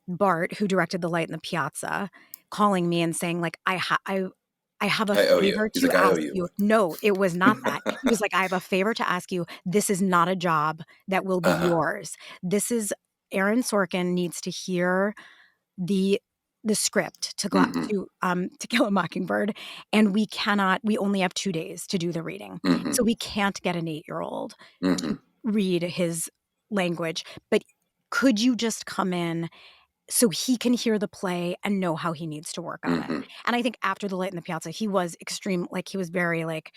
Bart, who directed The Light in the Piazza, calling me and saying, like, I have a I owe you. favor He's to like, I owe ask you you." one. No, it was not that. He was like, "I have a favor to ask you. This is not a job that will be Uh-huh. yours. This is Aaron Sorkin needs to hear the script Mhm. To Kill a Mockingbird, and we only have 2 days to do the reading. So Mhm. we can't get an 8-year-old to Mhm. read his language, but could you just come in so he can hear the play and know how he needs to work on it. Mhm. And I think after The Light in the Piazza, he was extreme, like, he was very, like,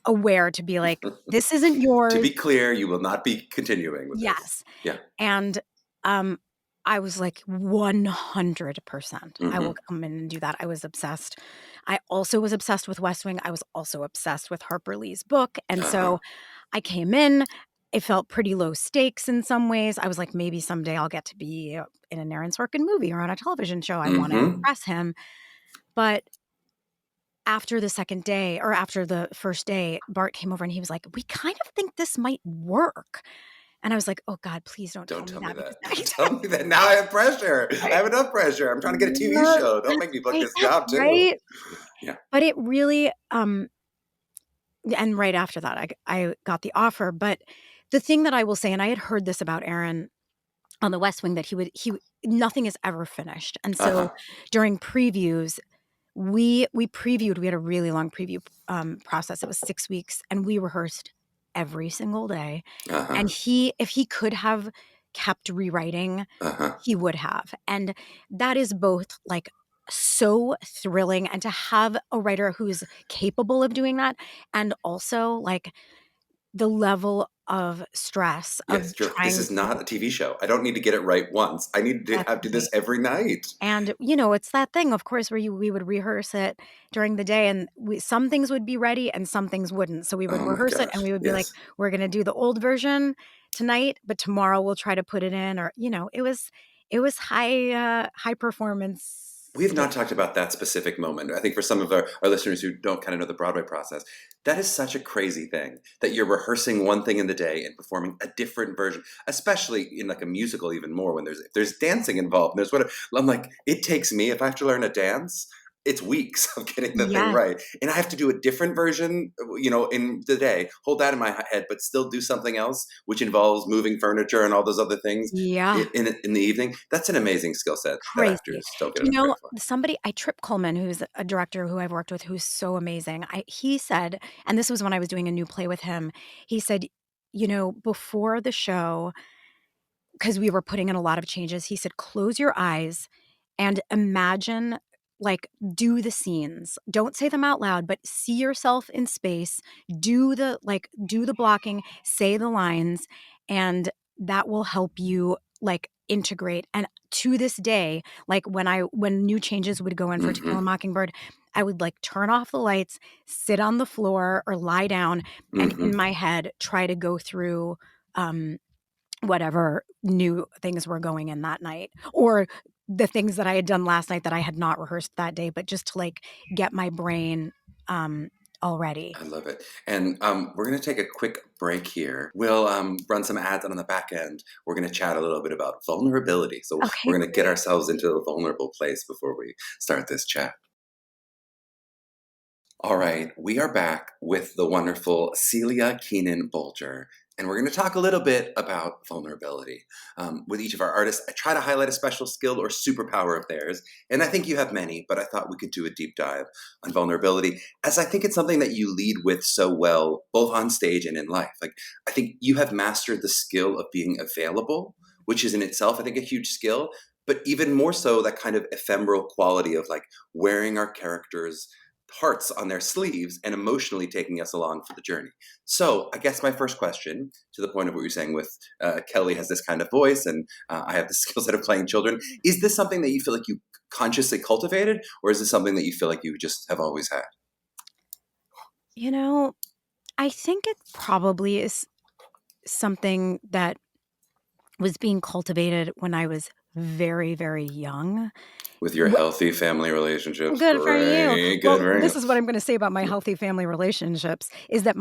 aware to be like, "This isn't To yours." be clear, you will not be continuing with this. Yes. Yeah. And, um, I was like, 100%. I will Mhm. come in and do that. I was obsessed. I also was obsessed with West Wing. I was also obsessed with Harper Lee's book, and Uh-huh. so I came in. It felt pretty low stakes in some ways. I was like, maybe someday I'll get to be in an Aaron Sorkin movie or on a television show. I wanna Mhm. impress him. But after the second day or after the first day, Bart came over and he was like, "We kind of think this might work." And I was like, "Oh god, please don't tell Don't me tell me that because that. now Don't he's tell me that. Now I have pressure. I have enough pressure. I'm trying to get a TV Right, show. Don't that's make me book right, this that's job too. right. Yeah. But it really, and right after that, I got the offer, but the thing that I will say, and I had heard this about Aaron on The West Wing, that nothing is ever finished, and so Uh-huh. during previews, we previewed. We had a really long preview, process. It was 6 weeks, and we rehearsed every single day, Uh-huh. and if he could have kept rewriting, Uh-huh. he would have, and that is both, like, so thrilling, and to have a writer who's capable of doing that, and also, like, the level of stress of Yes, this trying is to. not a TV show. I don't need to get it right once. I need to That's have do right. this every night. And, it's that thing, of course, where we would rehearse it during the day, and some things would be ready and some things wouldn't. So we would Oh my rehearse it and gosh. we would be like, Yes. "We're gonna do the old version tonight, but tomorrow we'll try to put it in," or, it was high performance We have skill. not talked about that specific moment. I think for some of our listeners who don't kind of know the Broadway process, that is such a crazy thing that you're rehearsing one thing in the day and performing a different version, especially in like a musical, even more when if there's dancing involved. There's what I'm like, it takes me, if I have to learn a dance, it's weeks of getting the thing Yes. right. And I have to do a different version, in the day, hold that in my head, but still do something else, which involves moving furniture and all those other things Yeah. in the evening. That's an amazing skill set that Crazy. actors don't get Do you enough know credit for. Trip Coleman, who's a director who I've worked with, who's so amazing. He said, and this was when I was doing a new play with him, he said, before the show, because we were putting in a lot of changes, he said, "Close your eyes and imagine, like, do the scenes. Don't say them out loud, but see yourself in space. Do the blocking, say the lines, and that will help you, like, integrate." And to this day, like, when new changes would go in for To Kill a Mhm, Mockingbird, I would, like, turn off the lights, sit on the floor or lie down, and in mhm. my head try to go through, um whatever new things were going in that night, or the things that I had done last night that I had not rehearsed that day, but just to, like, get my brain, all ready. I love it. And we're going to take a quick break here. We'll run some ads, and on the back end, we're going to chat a little bit about vulnerability. So Okay, we're going to get great. ourselves into a vulnerable place before we start this chat. All right, we are back with the wonderful Celia Keenan-Bolger, and we're going to talk a little bit about vulnerability. With each of our artists, I try to highlight a special skill or superpower of theirs, and I think you have many, but I thought we could do a deep dive on vulnerability, as I think it's something that you lead with so well, both on stage and in life. Like, I think you have mastered the skill of being available, which is in itself, I think, a huge skill, but even more so, that kind of ephemeral quality of like wearing our characters' hearts on their sleeves and emotionally taking us along for the journey. So, I guess my first question, to the point of what you're saying with Kelly has this kind of voice and I have the skill set of playing children, is this something that you feel like you consciously cultivated, or is this something that you feel like you just have always had? You know, I think it probably is something that was being cultivated when I was very, very young. With your healthy family relationships, Good for you. great, good Well, for this you. is what I'm gonna say about my healthy family relationships, is that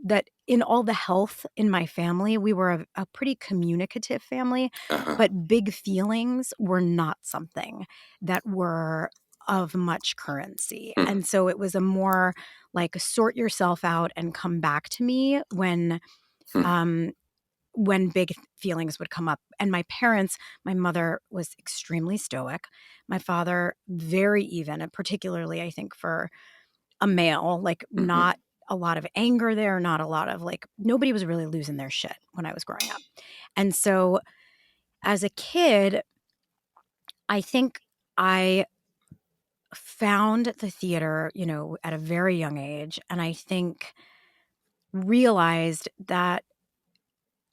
that in all the health in my family, we were a pretty communicative family, Uh-huh. but big feelings were not something that were of much currency, Hmm. and so it was a more, like, sort yourself out and come back to me Hmm. um, when big feelings would come up. And my mother was extremely stoic. My father, very even, and particularly, I think, for a male, like, Hmm. not a lot of anger there, not a lot of, like, nobody was really losing their shit when I was growing up. And so as a kid, I think I found the theater, at a very young age, and I think realized that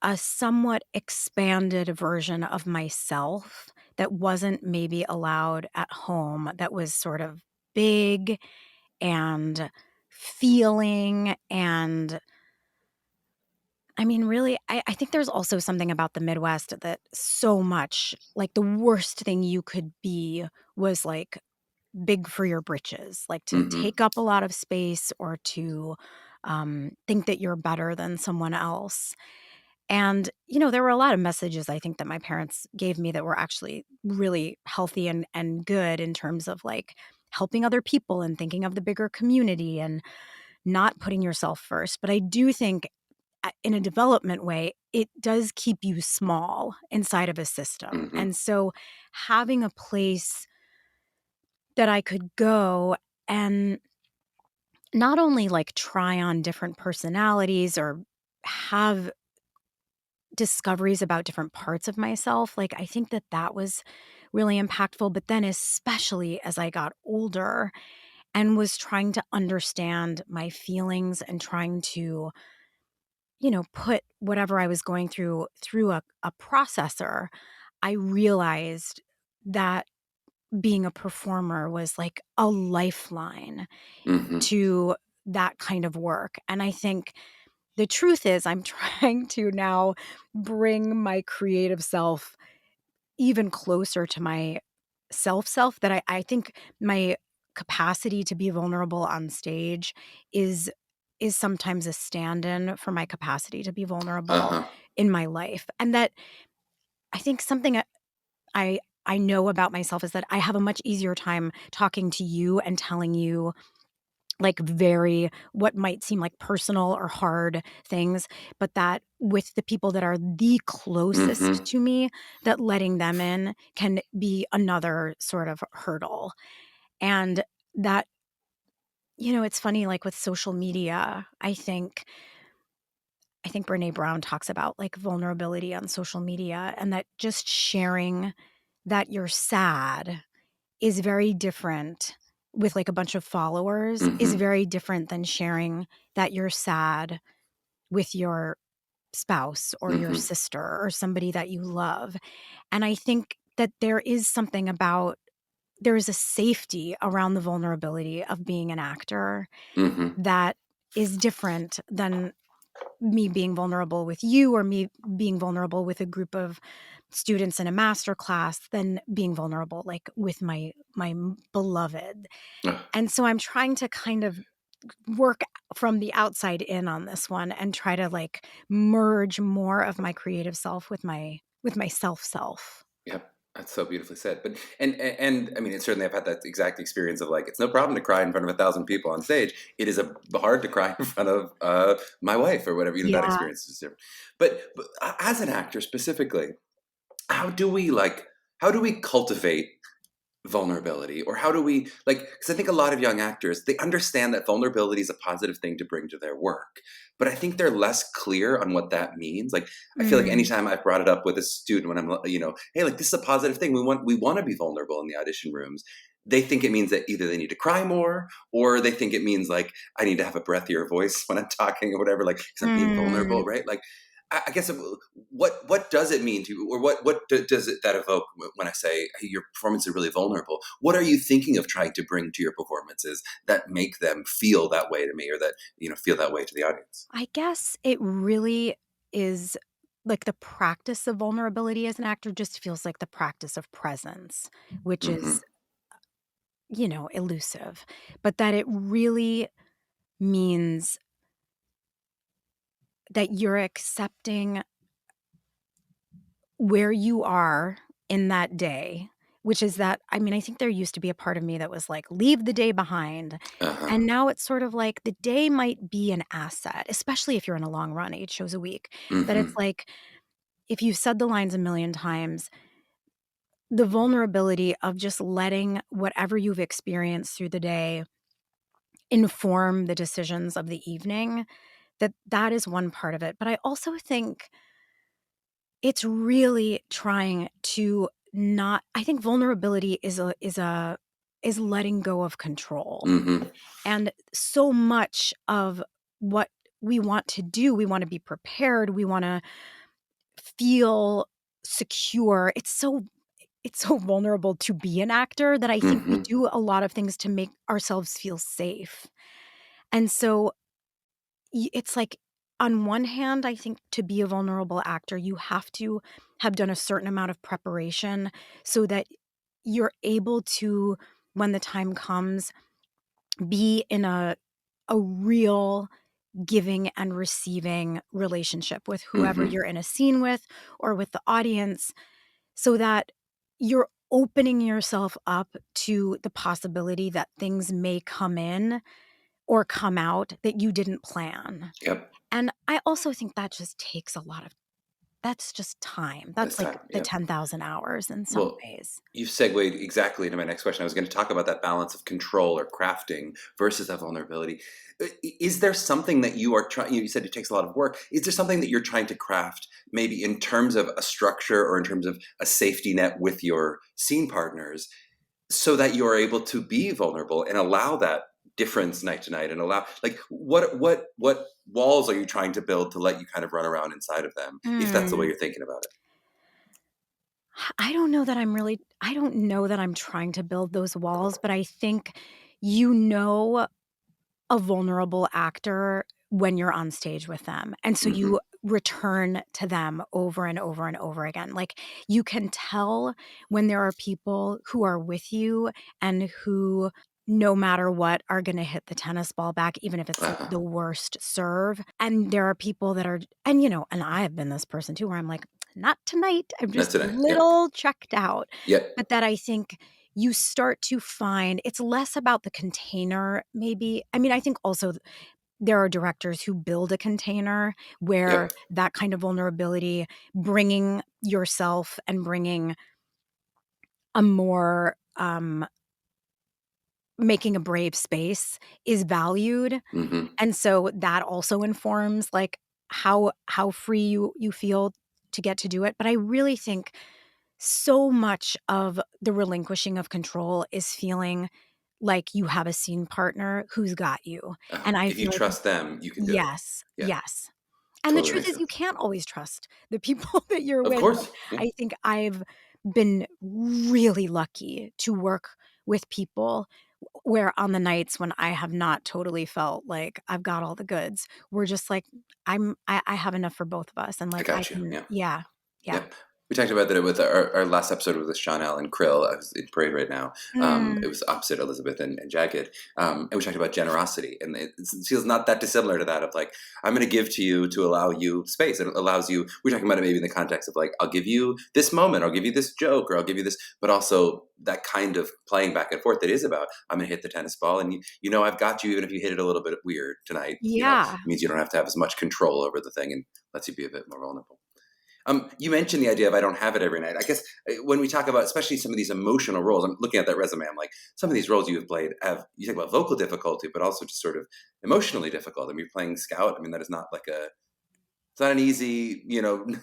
a somewhat expanded version of myself that wasn't maybe allowed at home, that was sort of big and feeling. And I mean, really, I think there's also something about the Midwest that so much, like, the worst thing you could be was like big for your britches, like to Mhm. take up a lot of space or to think that you're better than someone else. And, there were a lot of messages I think that my parents gave me that were actually really healthy and good in terms of like helping other people and thinking of the bigger community and not putting yourself first. But I do think in a development way, it does keep you small inside of a system. Mhm. And so having a place that I could go and not only like try on different personalities or have discoveries about different parts of myself, like, I think that that was really impactful, but then especially as I got older and was trying to understand my feelings and trying to, put whatever I was going through a processor, I realized that being a performer was like a lifeline Mhm. to that kind of work. And I think the truth is I'm trying to now bring my creative self even closer to my self that I think my capacity to be vulnerable on stage is is sometimes a stand-in for my capacity to be vulnerable Uh-huh. in my life. And that I think something I I know about myself is that I have a much easier time talking to you and telling you like very what might seem like personal or hard things, but that with the people that are the closest Mhm. to me, that letting them in can be another sort of hurdle. And that, it's funny, like with social media, I think Brene Brown talks about like vulnerability on social media and that just sharing that you're sad is very different with, like, a bunch of followers, is Mhm. very different than sharing that you're sad with your spouse or your Mhm. sister or somebody that you love, and I think that there is a safety around the vulnerability of being an actor Mhm. that is different than me being vulnerable with you or me being vulnerable with a group of students in a master class than being vulnerable, like, with my beloved. Ugh. And so I'm trying to kind of work from the outside in on this one and try to, like, merge more of my creative self with my self. Yep. That's so beautifully said. But and I mean, it certainly I've had that exact experience of like it's no problem to cry in front of 1,000 people on stage. It is hard to cry in front of my wife or whatever. That Yeah. experience is different. But as an actor specifically, how do we like how do we cultivate vulnerability, or how do we like, because I think a lot of young actors, they understand that vulnerability is a positive thing to bring to their work, but I think they're less clear on what that means. Like, I feel like Mm, anytime I've brought it up with a student, when I'm, hey, like, this is a positive thing, we want to be vulnerable in the audition rooms, they think it means that either they need to cry more, or they think it means like I need to have a breathier voice when I'm talking or whatever, like because I'm being mm. vulnerable, right? Like, I guess what does it mean to you, or does it that evoke when I say hey, your performances are really vulnerable? What are you thinking of trying to bring to your performances that make them feel that way to me, or that feel that way to the audience? I guess it really is like the practice of vulnerability as an actor just feels like the practice of presence, which Hmm. is, elusive, but that it really means that you're accepting where you are in that day, which is that I mean, I think there used to be a part of me that was like, "Leave the day behind," Uh-huh. and now it's sort of like the day might be an asset, especially if you're in a long run, 8 shows a week, that it's Hmm. like, if you've said the lines a million times, the vulnerability of just letting whatever you've experienced through the day inform the decisions of the evening, that is one part of it, but I also think it's really trying to not, I think vulnerability is letting go of control. Mhm. And so much of what we want to do, we want to be prepared, we want to feel secure. It's so vulnerable to be an actor that I think we Mhm. do a lot of things to make ourselves feel safe. And so it's like, on one hand, I think to be a vulnerable actor, you have to have done a certain amount of preparation so that you're able to, when the time comes, be in a real giving and receiving relationship with whoever Mhm. you're in a scene with or with the audience, so that you're opening yourself up to the possibility that things may come in or come out that you didn't plan. Yep. And I also think that just takes a lot of, that's just time. That's That's like time. the Yep. 10,000 hours in some Well, ways. you've segued exactly into my next question. I was going to talk about that balance of control or crafting versus that vulnerability. Is there something that you are trying? You said it takes a lot of work. Is there something that you're trying to craft, maybe in terms of a structure or in terms of a safety net with your scene partners, so that you're able to be vulnerable and allow that difference night to night, and allow, like, what walls are you trying to build to let you kind of run around inside of them, if that's the way Mm. you're thinking about it? I don't know that I'm trying to build those walls, but I think you know a vulnerable actor when you're on stage with them. And so Hmm. you return to them over and over and over again. Like, you can tell when there are people who are with you and who, no matter what, are going to hit the tennis ball back, even if it's like Uh-huh. the worst serve. And there are people that are, and I have been this person too, where I'm like, not tonight. I'm Not just a today. Yep. little checked out. Yep. But that, I think, you start to find it's less about the container, maybe. I mean, I think also there are directors who build a container where Yep. that kind of vulnerability, bringing yourself and bringing a more, making a brave space is valued. Hmm. And so that also informs, like, how free you feel to get to do it. But I really think so much of the relinquishing of control is feeling like you have a scene partner who's got you. And I If you feel like, trust them, you can do it. yes, Yeah. yes. And the Totally truth makes is, you sense. can't always trust the people that you're Of with. But course. Yeah. I think I've been really lucky to work with people where, on the nights when I have not totally felt like I've got all the goods, we're just like, I have enough for both of us. And I like, I got you. can, Yeah. yeah, yeah. Yep. We talked about that with our last episode with Sean Allen Krill. I was in Parade right now. It Mm, was opposite Elizabeth and Jagged. And we talked about generosity. And it feels not that dissimilar to that of, like, I'm going to give to you to allow you space. And it allows you, we're talking about it maybe in the context of, like, I'll give you this moment, I'll give you this joke, or I'll give you this, but also that kind of playing back and forth that is about, I'm going to hit the tennis ball. And, I've got you, even if you hit it a little bit weird tonight, yeah. it means you don't have to have as much control over the thing and lets you be a bit more vulnerable. You mentioned the idea of I don't have it every night. I guess when we talk about, especially some of these emotional roles, I'm looking at that resume. I'm like, some of these roles you have played have, you talk about vocal difficulty, but also just sort of emotionally difficult. I mean, you're playing Scout. I mean, that is not like it's not an easy,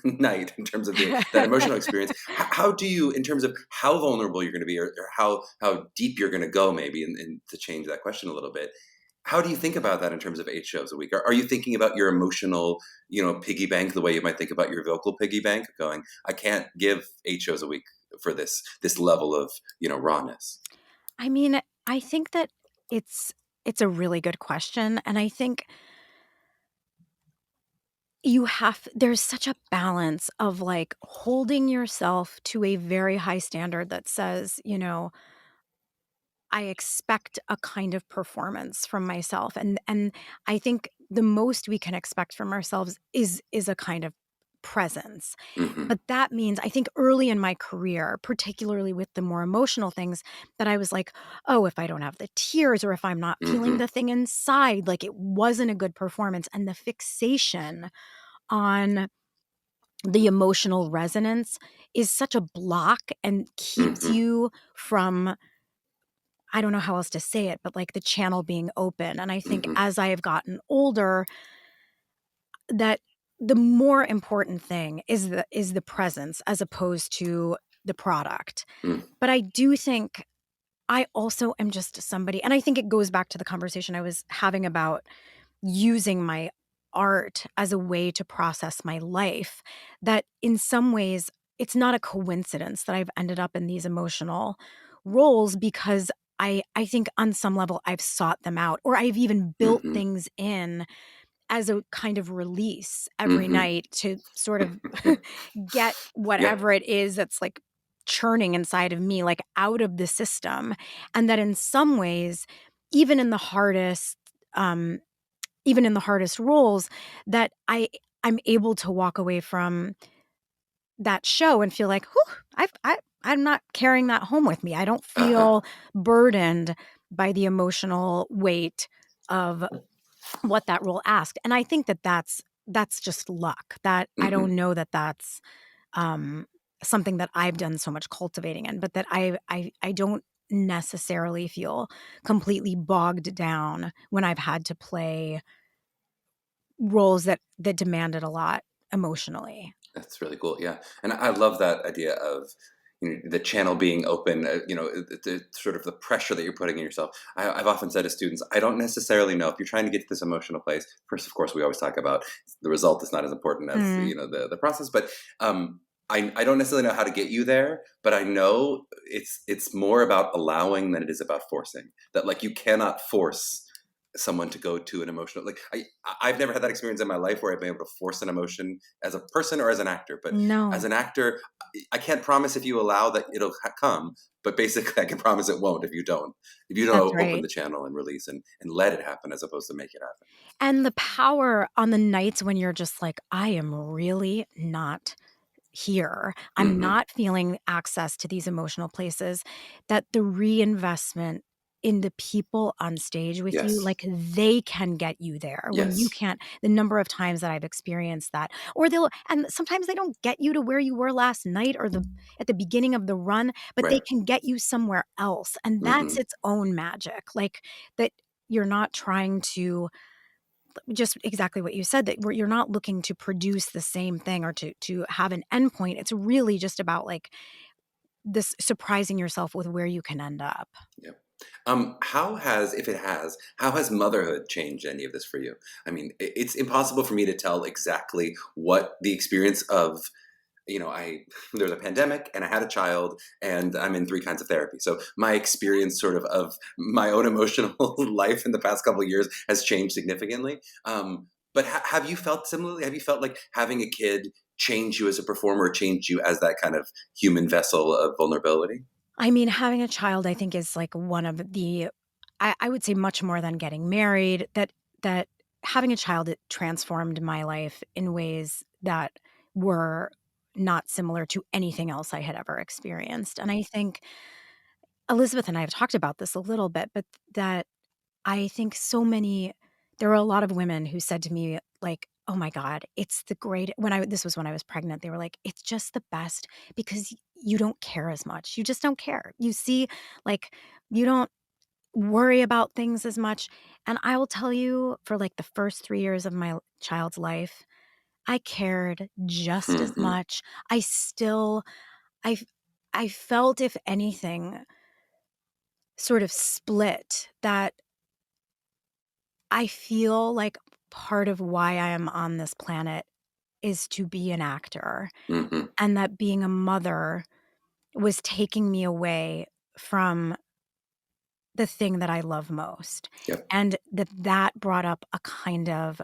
night in terms of that emotional experience. How do you, in terms of how vulnerable you're going to be, or how deep you're going to go, maybe, and to change that question a little bit, how do you think about that in terms of 8 shows a week? Are you thinking about your emotional, piggy bank the way you might think about your vocal piggy bank? Going, I can't give 8 shows a week for this level of, rawness. I mean, I think that it's it's a really good question, and I think there's such a balance of, like, holding yourself to a very high standard that says, I expect a kind of performance from myself, and I think the most we can expect from ourselves is a kind of presence. Hmm. But that means, I think, early in my career, particularly with the more emotional things, that I was like, "Oh, if I don't have the tears, or if I'm not feeling Hmm. the thing inside, like, it wasn't a good performance." And the fixation on the emotional resonance is such a block and keeps Hmm. you from, I don't know how else to say it, but, like, the channel being open. And I think Hmm. as I have gotten older, that the more important thing is the presence, as opposed to the product. Mm. But I do think I also am just somebody, and I think it goes back to the conversation I was having about using my art as a way to process my life, that in some ways it's not a coincidence that I've ended up in these emotional roles, because I think on some level I've sought them out, or I've even built Mhm. things in as a kind of release every Mhm. night to sort of get Yep. whatever it is that's like churning inside of me, like out of the system. And that in some ways, even in the hardest, um, even in the hardest roles, that I'm able to walk away from that show and feel like, whew, I'm not carrying that home with me. I don't Uh-huh. feel burdened by the emotional weight of what that role asked. And I think that that's just luck. That I Mhm. don't know that that's um, something that I've done so much cultivating in, but that I don't necessarily feel completely bogged down when I've had to play roles that demanded a lot emotionally. That's really cool, yeah, and I love that idea of, the channel being open, the sort of the pressure that you're putting in yourself. I've often said to students, I don't necessarily know if you're trying to get to this emotional place. First, of course, we always talk about the result is not as important as, Mm, the process, but, I don't necessarily know how to get you there, but I know it's more about allowing than it is about forcing. That, like, you cannot force someone to go to an emotional, like, I've never had that experience in my life where I've been able to force an emotion as a person or as an actor. But as no, an actor, I can't promise if you allow that it'll come, but basically I can promise it won't if you don't. If you that's don't open right. the channel and release and let it happen as opposed to make it happen. And the power on the nights when you're just like, I am really not here. I'm Hmm. not feeling access to these emotional places, that the reinvestment in the people on stage with you, Yes. like, they can get you there when you Yes. can't. The number of times that I've experienced that, or and sometimes they don't get you to where you were last night or at the beginning of the run, but they Right. can get you somewhere else, and that's Hmm. its own magic. Like, that you're not trying to, just exactly what you said, that you're not looking to produce the same thing or to have an endpoint. It's really just about like this surprising yourself with where you can end up. Yeah. How has, if it has, how has motherhood changed any of this for you? I mean, it's impossible for me to tell exactly what the experience of, I there's a pandemic and I had a child and I'm in three kinds of therapy. So my experience sort of my own emotional life in the past couple of years has changed significantly. But have you felt similarly? Have you felt like having a kid change you as a performer, change you as that kind of human vessel of vulnerability? I mean, having a child, I think, is like one of the, I would say much more than getting married, that having a child, it transformed my life in ways that were not similar to anything else I had ever experienced. And I think Elizabeth and I have talked about this a little bit, but that I think there were a lot of women who said to me, like, "Oh my god, it's the great," this was when I was pregnant, they were like, "It's just the best because you don't care as much. You just don't care. You see, like, you don't worry about things as much." And I will tell you, for, like, the first 3 years of my child's life, I cared just as Hmm. much. I still I f I felt, if anything, sort of split, that I feel like part of why I am on this planet is to be an actor, Hmm. and that being a mother was taking me away from the thing that I love most, Yep. and that brought up a kind of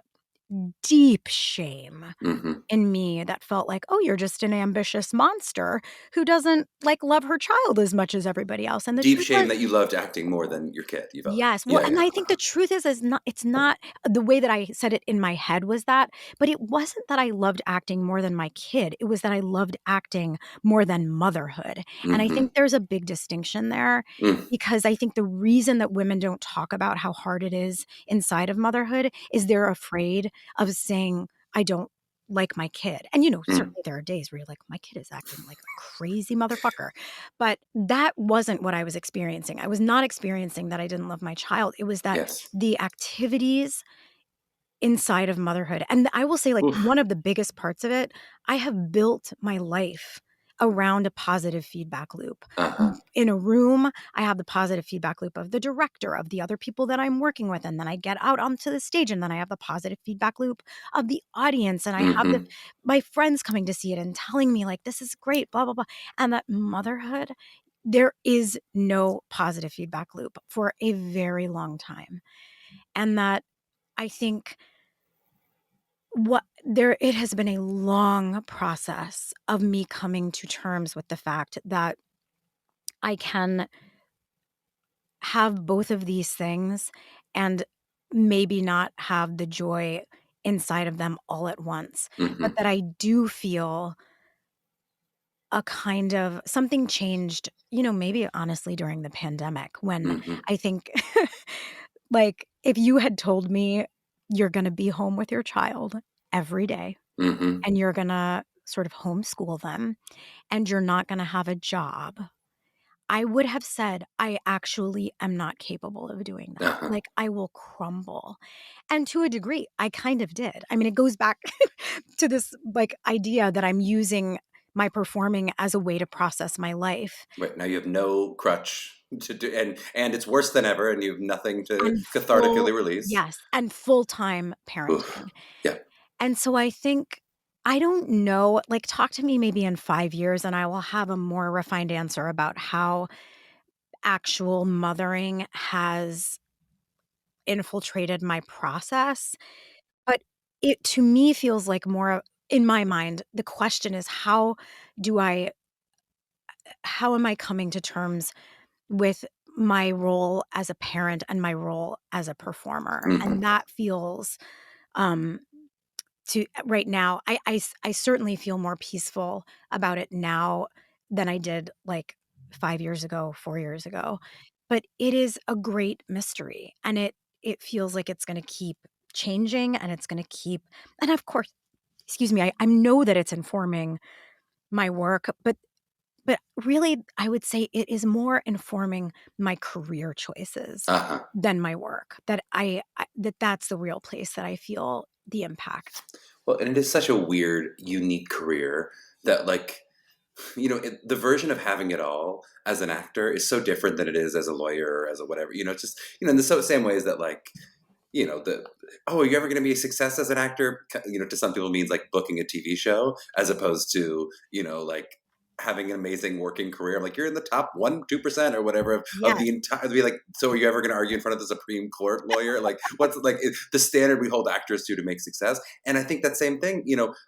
deep shame Hmm. in me that felt like, "Oh, you're just an ambitious monster who doesn't, like, love her child as much as everybody else," and the Deep truth shame was, that you loved acting more than your kid, you felt. yes, well, Yeah, and yeah. I think the truth is not, it's not the way that I said it in my head was that, but it wasn't that I loved acting more than my kid, it was that I loved acting more than motherhood, and I Hmm. think there's a big distinction there, Mm. because I think the reason that women don't talk about how hard it is inside of motherhood is they're afraid of saying, "I don't like my kid," and, Mm. certainly there are days where you're like, "My kid is acting like a crazy motherfucker," but that wasn't what I was experiencing. I was not experiencing that I didn't love my child. It was that Yes. the activities inside of motherhood, and I will say, like, Oof. one of the biggest parts of it, I have built my life around a positive feedback loop. Uh-huh. In a room, I have the positive feedback loop of the director, of the other people that I'm working with, and then I get out onto the stage, and then I have the positive feedback loop of the audience, and I have Mm-hmm. my friends coming to see it and telling me like, this is great, blah blah blah. And that motherhood, there is no positive feedback loop for a very long time. And that, I think, it has been a long process of me coming to terms with the fact that I can have both of these things and maybe not have the joy inside of them all at once, but Mm-hmm. that I do feel a kind of something changed, maybe honestly during the pandemic, when Mm-hmm. I think like, if you had told me you're gonna be home with your child every day Mm-hmm. and you're gonna sort of homeschool them and you're not gonna have a job, I would have said, "I actually am not capable of doing that." Uh-huh. Like, I will crumble. And to a degree, I kind of did. I mean, it goes back to this, like, idea that I'm using my performing as a way to process my life. Right, now you have no crutch to do, and it's worse than ever, and you have nothing to And cathartically release. yes, and full-time Oof. parenting. Yeah. And so I think, I don't know, like, talk to me maybe in 5 years, and I will have a more refined answer about how actual mothering has infiltrated my process. But it, to me, feels like more in my mind, the question is, do I how am I coming to terms with my role as a parent and my role as a performer? And Mhm. that feels, um to right now, I certainly feel more peaceful about it now than I did, like, 5 years ago, 4 years ago. But it is a great mystery, and it feels like it's gonna keep changing, and it's gonna keep, and of course, excuse me, I know that it's informing my work, but really, I would say it is more informing my career choices Uh-huh. than my work, that that's the real place that I feel the impact. Well, and it is such a weird, unique career that, like, the version of having it all as an actor is so different than it is as a lawyer or as a whatever. It's just, in the same ways that, like, the oh, are you ever going to be a success as an actor? To some people means like booking a TV show, as opposed to like having an amazing working career. Like you're in the top 1-2% or whatever of Yes. the entire. Be like, so are you ever going to argue in front of the Supreme Court lawyer? Like, what's like the standard we hold actors to make success? And I think that same thing.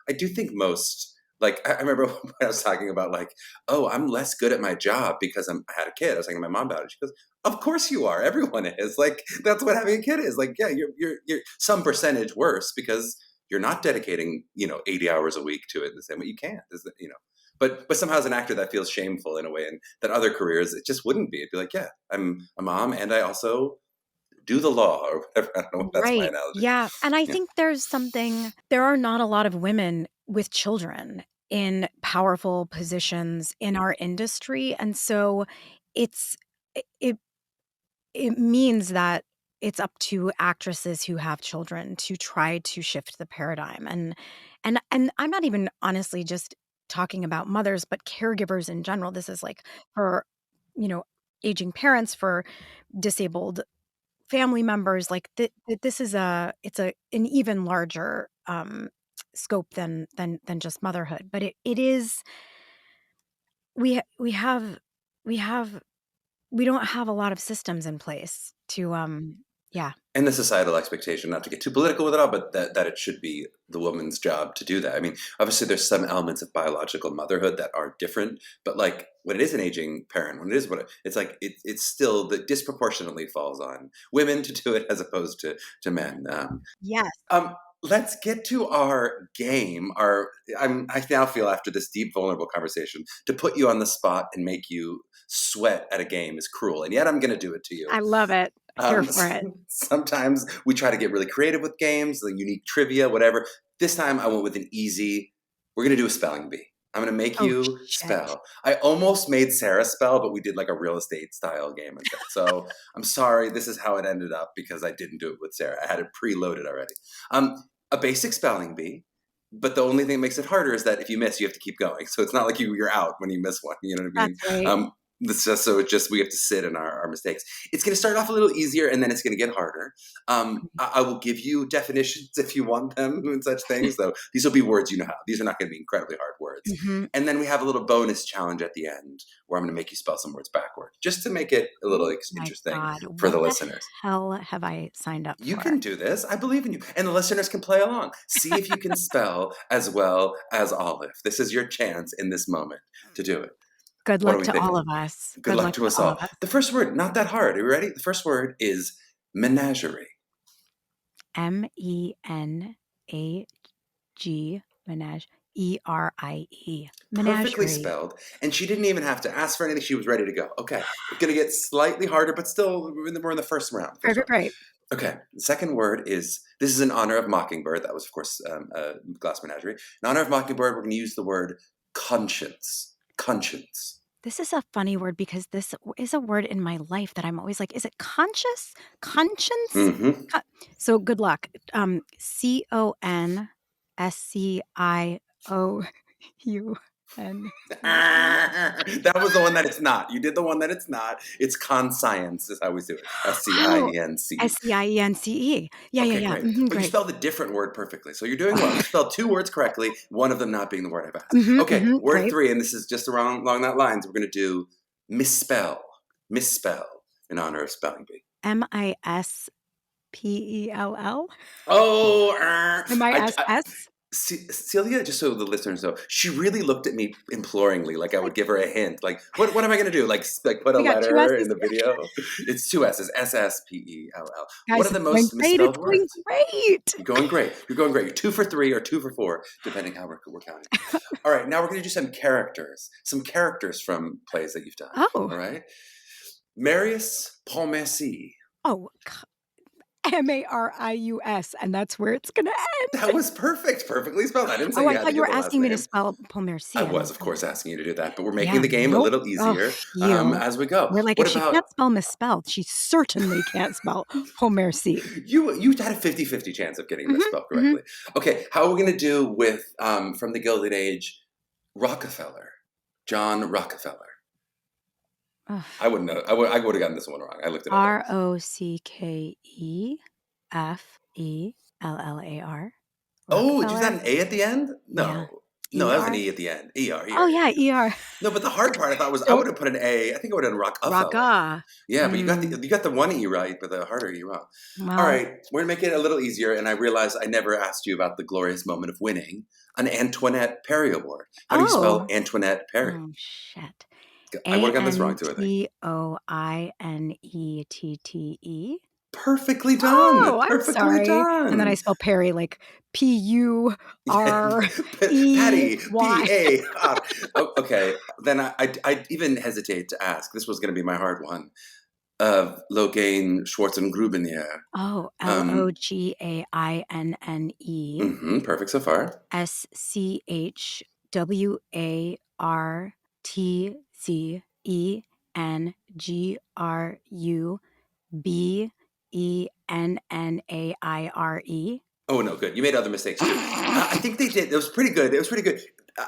I do think most. Like I remember when I was talking about like, oh, I'm less good at my job because I had a kid. I was talking to my mom about it. She goes, of course you are. Everyone is. Like that's what having a kid is. Like, yeah, you're some percentage worse because you're not dedicating, 80 hours a week to it the same way you can't. But somehow as an actor that feels shameful in a way, and that other careers it just wouldn't be. It'd be like, yeah, I'm a mom and I also do the law or whatever. I don't know if that's my Right. analogy. Yeah, and I Yeah. think there are not a lot of women with children in powerful positions in our industry, and so it's it it means that it's up to actresses who have children to try to shift the paradigm, and I'm not even honestly just talking about mothers, but caregivers in general. This is like for, you know, aging parents, for disabled family members, like, this is an even larger, scope than just motherhood, but it is, we have we have we don't have a lot of systems in place to, yeah. And the societal expectation, not to get too political with it all, but that it should be the woman's job to do that. I mean, obviously, there's some elements of biological motherhood that are different, but like when it is an aging parent, when it is it's like it's still that disproportionately falls on women to do it as opposed to men. Yes, Um, let's get to our game. I now feel after this deep, vulnerable conversation to put you on the spot and make you sweat at a game is cruel, and yet I'm going to do it to you. I love it. Here Um, for it. sometimes we try to get really creative with games, the unique trivia, whatever. This time I went with an easy. We're going to do a spelling bee. I'm going to make Oh, you shit. spell. I almost made Sarah spell, but we did like a real estate style game instead. So I'm sorry. This is how it ended up because I didn't do it with Sarah. I had it preloaded already. A basic spelling bee. But the only thing that makes it harder is that if you miss, you have to keep going. So it's not like you're out when you miss one. You know what I mean? That's right. We have to sit in our mistakes. It's going to start off a little easier, and then it's going to get harder. I will give you definitions if you want them and such things, though. These will be words you know how. These are not going to be incredibly hard words. And then we have a little bonus challenge at the end where I'm going to make you spell some words backward, just to make it a little interesting for the listeners. Hell have I signed up for? You can do this. I believe in you. And the listeners can play along. See if you can spell as well as Olive. This is your chance in this moment to do it. Good luck to all of us. Good luck to us all. The first word, not that hard. Are you ready? The first word is menagerie. MENAG, menage, ERIE. Perfectly spelled. And she didn't even have to ask for anything. She was ready to go. Okay. It's going to get slightly harder, but still, we're in the first round. Right. Okay. The second word is, this is in honor of Mockingbird. That was, of course, Glass Menagerie. In honor of Mockingbird, we're going to use the word conscience. Conscience. This is a funny word because this is a word in my life that I'm always like, is it conscious? Conscience? So good luck. CONSCIOUN. That was the one that it's not. You did the one that it's not. It's conscience is how we do it. SCIENCE. SCIENCE. Yeah. Great. But you spelled a different word perfectly. So you're doing well. You spelled two words correctly, one of them not being the word I've asked. Word 3, and this is just along that lines. We're going to do misspell. Misspell in honor of spelling bee. MISPELL. Oh, MISS. Celia, just so the listeners know, she really looked at me imploringly, like I would give her a hint. Like, what am I going to do? Like put a letter in the video? It's 2 S's. SSPELL. Guys, what are the most misspelled words? Great. You're going great. You're 2 for 3 or 2 for 4, depending how we're counting. All right, now we're going to do some characters from plays that you've done. Oh. All right. Marius Pontmercy. Oh, MARIUS, and that's where it's going to end. That was perfect. Perfectly spelled. I didn't say I thought you were asking me to spell Pontmercy. I was, of course, asking you to do that, but we're making the game a little easier as we go. We're like, if she can't spell misspelled, she certainly can't spell Pontmercy. You had a 50-50 chance of getting misspelled correctly. Okay, how are we going to do with, from the Gilded Age, Rockefeller? John Rockefeller. I wouldn't know. I would have gotten this one wrong. I looked it up. ROCKEFELLAR. Oh, did you have an A at the end? No. Yeah. No, that was an E at the end. ER. Oh, yeah, ER. No, but the hard part I thought was I would have put an A. I think I would have done Rockefeller. Yeah, but you got the one E right, but the harder E wrong. Wow. All right, we're going to make it a little easier, and I realized I never asked you about the glorious moment of winning an Antoinette Perry Award. How do you spell Antoinette Perry? Oh, shit. I would have gotten this wrong, too, I think. ANTOINETTE. Perfectly done. Oh, I'm sorry. Done. And then I spell Perry like PURREY. Patty. PAR. Okay. Then I even hesitate to ask. This was going to be my hard one. Logane Schwarzengrubenier. Oh, LOGAINNE. Perfect so far. SCHWARTZENNAIRE. Oh, no, good. You made other mistakes, too. I think they did. It was pretty good.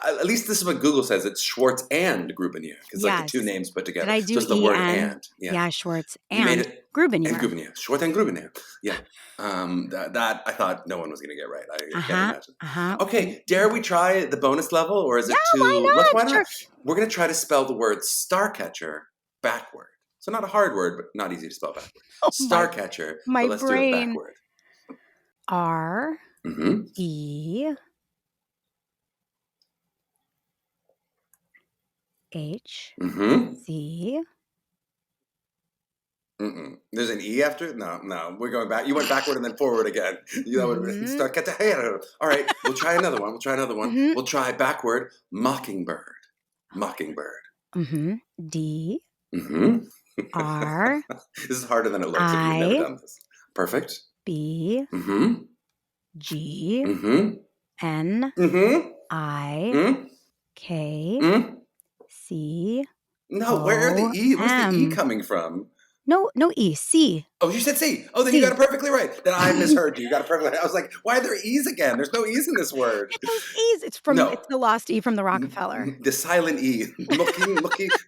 At least this is what Google says. It's Schwartz and Grubenier. Because like the two names put together. Did I do so it's the word and. Yeah, Schwartz and Grubenier. And Grubenier. Schwartz and Grubenier. Yeah. That I thought no one was going to get right. I can't imagine. Okay, dare we try the bonus level? Or is it too... why not? Why not? Sure. We're going to try to spell the word Starcatcher backward. So not a hard word, but not easy to spell backward. Starcatcher. My but let's brain. do it backward. R E H Z. There's an E after? No. We're going back. You went backward and then forward again. That would start. All right. We'll try another one. We'll try backward. Mockingbird. D. R. This is harder than it looks if you've never done this. Perfect. B. G. N. I. K. C. No, where are the E? Where's the E coming from? No E, C. Oh, you said C. Oh, then you got C. it perfectly right. Then I misheard you. You got it perfectly right. I was like, why are there E's again? There's no E's in this word. Those E's. No. It's the lost E from the Rockefeller. The silent E.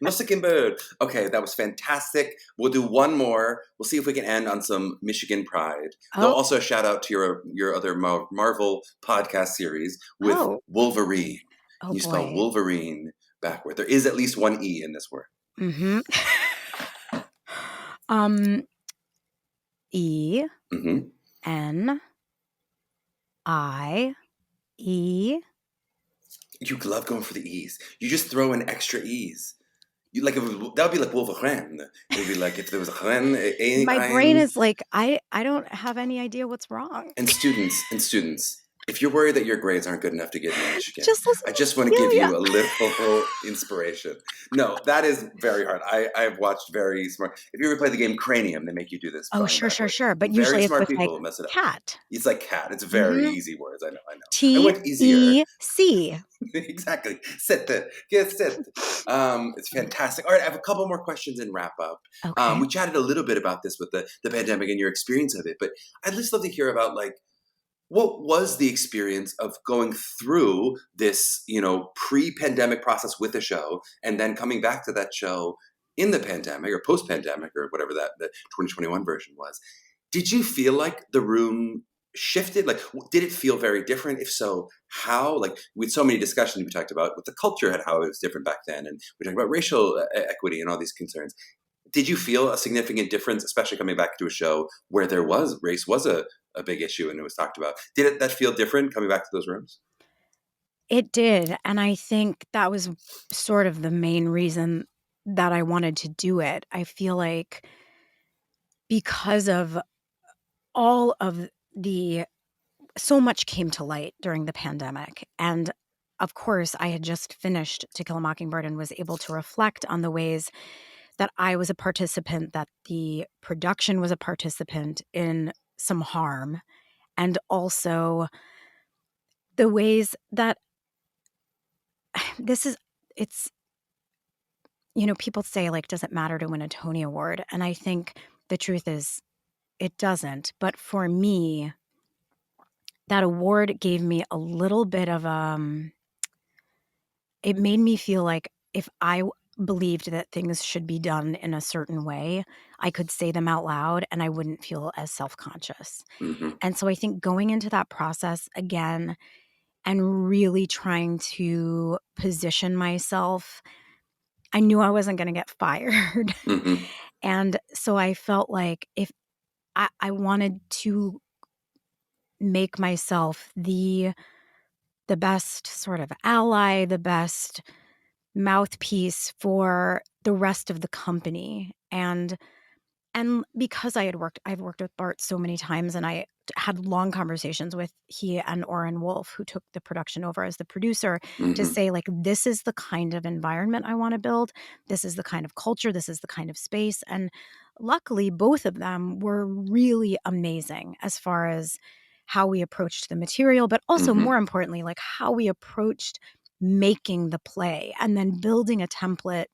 Mockingbird. Okay, that was fantastic. We'll do one more. We'll see if we can end on some Michigan pride. Though Oh, also a shout out to your other Marvel podcast series with oh, Wolverine. oh You spell boy. Wolverine backward. There is at least one E in this word. Mm-hmm. E Mm-hmm. N I E. You love going for the E's. You just throw in extra E's. You like that would be like Wolverine. It would be like if there was a ren, My brain ein, is like, I don't have any idea what's wrong. and students. If you're worried that your grades aren't good enough to get into Michigan, Just listen I to just want to give Celia. you a little inspiration. No, that is very hard. I've watched very smart. If you ever play the game Cranium, they make you do this Oh, spelling sure, sure, backwards. sure. But Very usually it's smart with like people mess it up. cat. It's like cat. It's very Mm-hmm. easy words. I know. I T went easier. E C. Exactly. Sit. It's fantastic. All right, I have a couple more questions and wrap up. Okay. We chatted a little bit about this with the pandemic and your experience of it, but I'd just love to hear about like what was the experience of going through this, pre-pandemic process with the show and then coming back to that show in the pandemic or post-pandemic or whatever that the 2021 version was. Did you feel like the room shifted? Like, did it feel very different? If so, how? Like, with so many discussions we talked about with the culture and how it was different back then, and we talked about racial equity and all these concerns. Did you feel a significant difference, especially coming back to a show where race was a big issue and it was talked about? Did that feel different coming back to those rooms? It did. And I think that was sort of the main reason that I wanted to do it. I feel like because of all of the so much came to light during the pandemic. And of course, I had just finished To Kill a Mockingbird and was able to reflect on the ways that I was a participant, that the production was a participant in some harm, and also the ways that this is, it's, people say, like, does it matter to win a Tony Award? And I think the truth is, it doesn't. But for me, that award gave me a little bit of it made me feel like if I believed that things should be done in a certain way, I could say them out loud and I wouldn't feel as self-conscious. Mm-hmm. And so I think going into that process again and really trying to position myself, I knew I wasn't going to get fired. Mm-hmm. And so I felt like if I wanted to make myself the best sort of ally, the best mouthpiece for the rest of the company. And because I've worked with Bart so many times, and I had long conversations with he and Oren Wolf, who took the production over as the producer, to Mm-hmm. say, like, this is the kind of environment I want to build. This is the kind of culture. This is the kind of space. And luckily, both of them were really amazing as far as how we approached the material, but also Mm-hmm. more importantly, like how we approached making the play and then building a template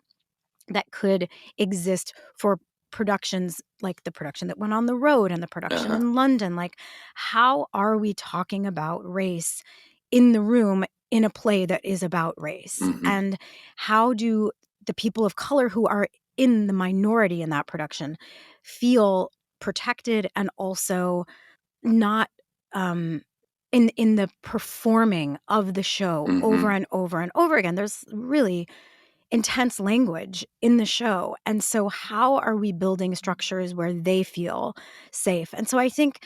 that could exist for productions like the production that went on the road and the production Uh-huh. in London. Like, how are we talking about race in the room in a play that is about race? Mm-hmm. And how do the people of color who are in the minority in that production feel protected and also not in the performing of the show over Mm-hmm. and over and over again? There's really intense language in the show. And so how are we building structures where they feel safe? And so I think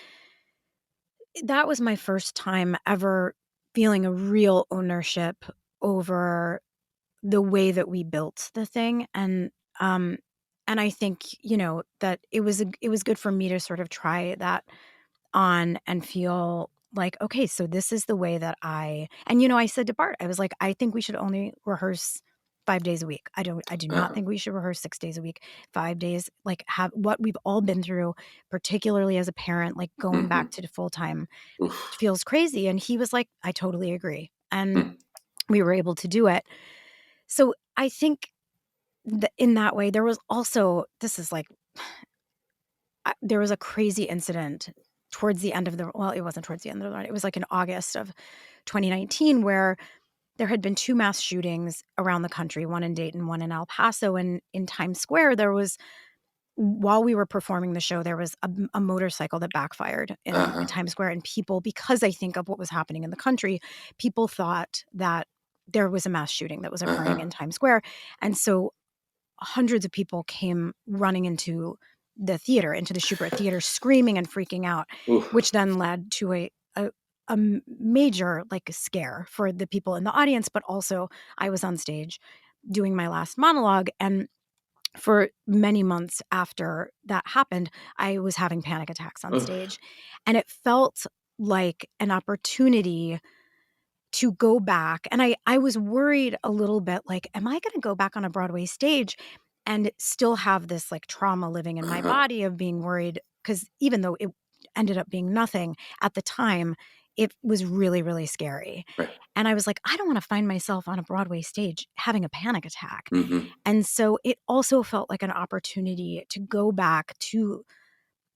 that was my first time ever feeling a real ownership over the way that we built the thing. And I think, that it was good for me to sort of try that on and feel like, okay, so this is the way that I said to Bart, I was like, I think we should only rehearse 5 days a week. I do not Uh-huh. think we should rehearse 6 days a week. 5 days, like, have what we've all been through, particularly as a parent, like going Mm-hmm. back to the full time Oof. feels crazy. And he was like, I totally agree. And Mm. we were able to do it. So I think that in that way, there was also, this is like there was a crazy incident towards the end of well, it wasn't towards the end of the run. It was like in August of 2019 where there had been 2 mass shootings around the country, one in Dayton, one in El Paso. And in Times Square, while we were performing the show, there was a motorcycle that backfired in Times Square. And people, because I think of what was happening in the country, people thought that there was a mass shooting that was occurring in Times Square. And so hundreds of people came running into the theater, into the Shubert Theater, screaming and freaking out, which then led to a major scare for the people in the audience. But also I was on stage doing my last monologue, and for many months after that happened, I was having panic attacks on stage. And it felt like an opportunity to go back. And I was worried a little bit, am I going to go back on a Broadway stage and still have this trauma living in my body of being worried? Because even though it ended up being nothing at the time, it was really, really scary. Right. And I was like, I don't want to find myself on a Broadway stage having a panic attack. And so it also felt like an opportunity to go back to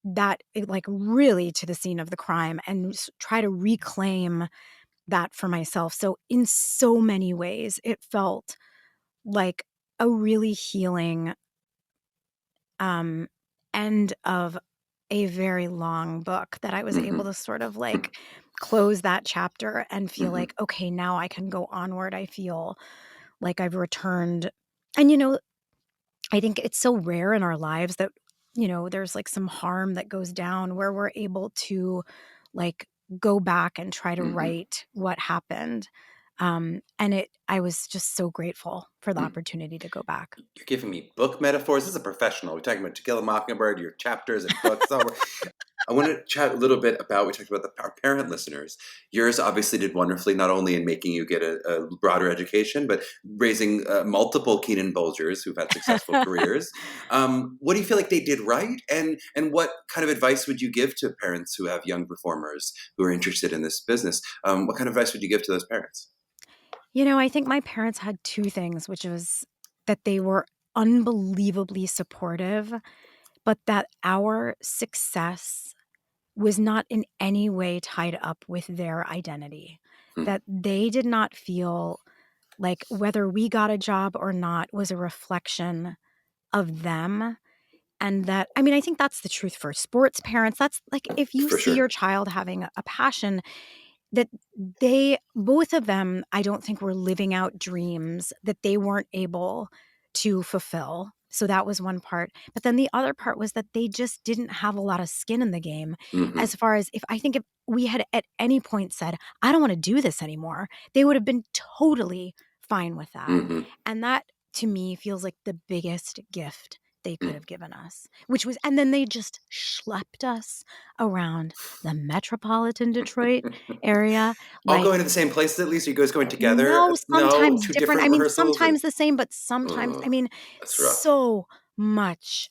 that, really to the scene of the crime and try to reclaim that for myself. So in so many ways, it felt like a really healing end of a very long book that I was able to sort of close that chapter and feel like, okay, now I can go onward. I feel like I've returned. And, I think it's so rare in our lives that, there's some harm that goes down where we're able to go back and try to right what happened. And I was just so grateful for the opportunity to go back. You're giving me book metaphors. This is a professional. We're talking about To Kill a Mockingbird, your chapters and books. I want to chat a little bit about, we talked about our parent listeners. Yours obviously did wonderfully, not only in making you get a broader education, but raising multiple Keenan-Bolgers who've had successful careers. What do you feel like they did right? And what kind of advice would you give to parents who have young performers who are interested in this business? What kind of advice would you give to those parents? I think my parents had 2 things, which was that they were unbelievably supportive, but that our success was not in any way tied up with their identity. That they did not feel like whether we got a job or not was a reflection of them. And that, I think that's the truth for sports parents. That's if you For see sure. your child having a passion, that both of them, I don't think were living out dreams that they weren't able to fulfill. So that was one part. But then the other part was that they just didn't have a lot of skin in the game. As far as if we had at any point said, I don't want to do this anymore, they would have been totally fine with that. And that to me feels like the biggest gift they could have given us, and then they just schlepped us around the metropolitan Detroit area. All going to the same places at least? Are you guys going together? No, No? sometimes 2 different. different rehearsals? Sometimes the same, but sometimes, That's rough. so much,